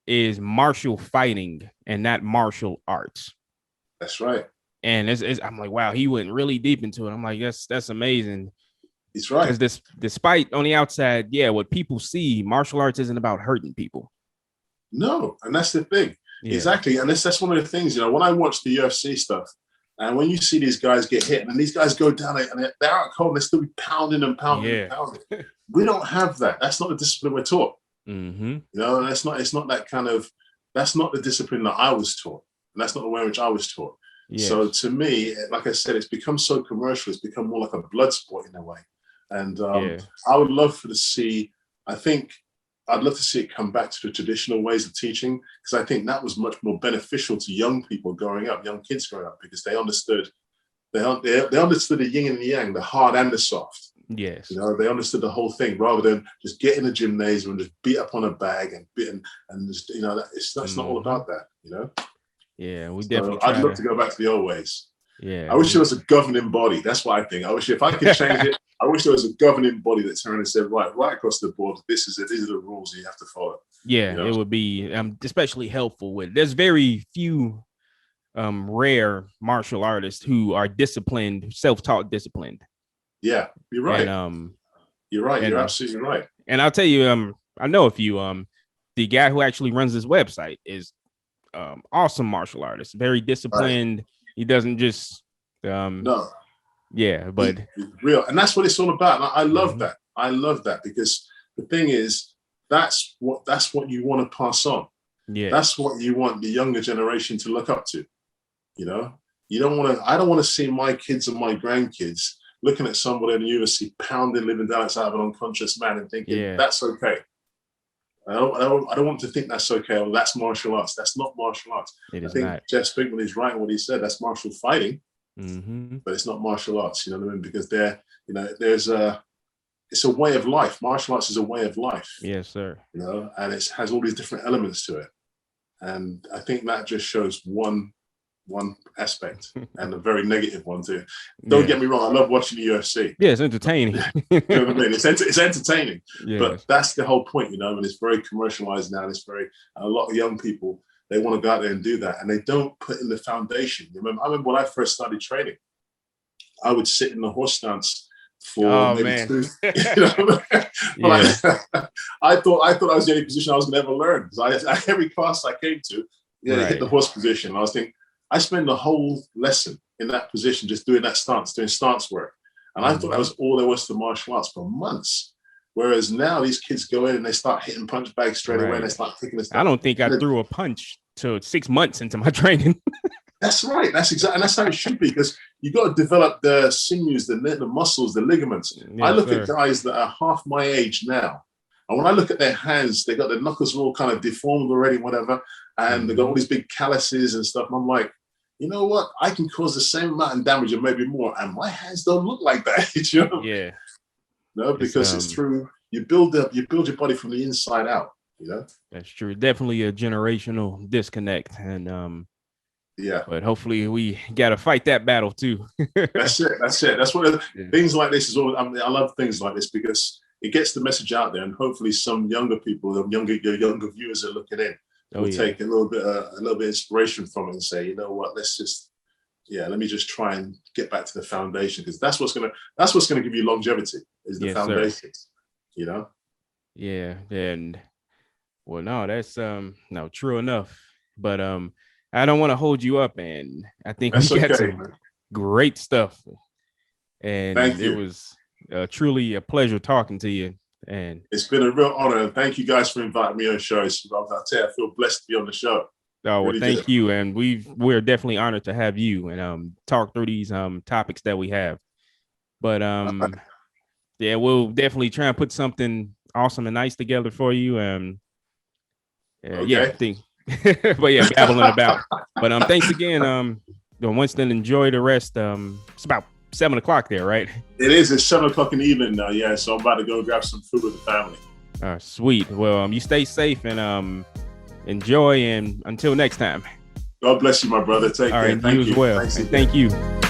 is martial fighting and not martial arts. That's right. And I'm like, wow, he went really deep into it. I'm like, that's amazing. He's right. Because despite on the outside, what people see, martial arts isn't about hurting people. No, and that's the thing. Yeah. Exactly. And that's one of the things, when I watch the UFC stuff, and when you see these guys get hit, and these guys go down and they're out cold, and they're still pounding and pounding. We don't have that. That's not the discipline we're taught. Mm-hmm. It's not that kind of, that's not the discipline that I was taught. And that's not the way in which I was taught. Yes. So to me, like I said, it's become so commercial. It's become more like a blood sport in a way. And I would love to see, I'd love to see it come back to the traditional ways of teaching, because I think that was much more beneficial to young people growing up, young kids growing up, because they understood the yin and the yang, the hard and the soft. Yes. They understood the whole thing rather than just get in a gymnasium and just beat up on a bag and just, that's not all about that, Yeah, we definitely. I'd love to go back to the old ways. Yeah. I wish there was a governing body. That's what I think. I wish if I could change it, I wish there was a governing body that turned and said, right across the board, this is it. These are the rules you have to follow. Yeah, it would be especially helpful with. There's very few rare martial artists who are disciplined, self-taught disciplined. Yeah, you're right. And, you're right. You're absolutely right. And I'll tell you, I know a few. The guy who actually runs this website is awesome martial artist, very disciplined. Right. He doesn't just no. Yeah, but he's real, and that's what it's all about. And I love that. I love that, because the thing is, that's what you want to pass on. Yeah, that's what you want the younger generation to look up to. You don't want to. I don't want to see my kids and my grandkids looking at somebody in the university pounding, living down inside of an unconscious man and thinking that's okay. I don't want to think that's okay. Or that's martial arts. That's not martial arts. I think not. Jeff Speakman is right in what he said. That's martial fighting, but it's not martial arts. You know what I mean? Because it's a way of life. Martial arts is a way of life. Yes, sir. And it has all these different elements to it. And I think that just shows one aspect, and a very negative one too. Don't get me wrong, I love watching the UFC. Yeah, it's entertaining. You know what I mean? It's entertaining, but that's the whole point, and it's very commercialized now. And it's a lot of young people, they want to go out there and do that, and they don't put in the foundation. I remember when I first started training, I would sit in the horse stance for maybe 2. I thought I was the only position I was going to ever learn, because every class I came to, hit the horse position. And I was thinking, I spent the whole lesson in that position, just doing that stance, doing stance work. And I thought that was all there was to martial arts for months. Whereas now these kids go in and they start hitting punch bags straight away, and they start kicking the stuff. I don't think I threw a punch till 6 months into my training. That's right. That's exactly, and that's how it should be, because you got to develop the sinews, the muscles, the ligaments. I look at guys that are half my age now, and when I look at their hands, they got their knuckles all kind of deformed already, whatever, and they got all these big calluses and stuff. And I'm like, you know what? I can cause the same amount of damage and maybe more, and my hands don't look like that. Yeah. No, because it's through you build your body from the inside out. That's true. Definitely a generational disconnect, and but hopefully we got to fight that battle too. That's it. That's what things like this is all. I love things like this because it gets the message out there, and hopefully some younger people, your younger viewers are looking in, will take a little bit inspiration from it and say, you know what, let me just try and get back to the foundation, because that's what's gonna give you longevity, is the foundations, you know? Yeah, and well, no, that's no, true enough. But I don't want to hold you up, and I think we got some great stuff. And it was truly a pleasure talking to you. And it's been a real honor. And thank you guys for inviting me on the show. I'll tell you, I feel blessed to be on the show. Oh, well, thank you. And we're definitely honored to have you and talk through these topics that we have. But yeah, we'll definitely try and put something awesome and nice together for you. Yeah, but yeah, babbling about. But thanks again. Winston, enjoy the rest. It's about 7 o'clock there, right? It is. It's 7 o'clock in the evening now. Yeah, so I'm about to go grab some food with the family. Sweet. Well, you stay safe and enjoy. And until next time. God bless you, my brother. Take care. All right, you as well. Thank you.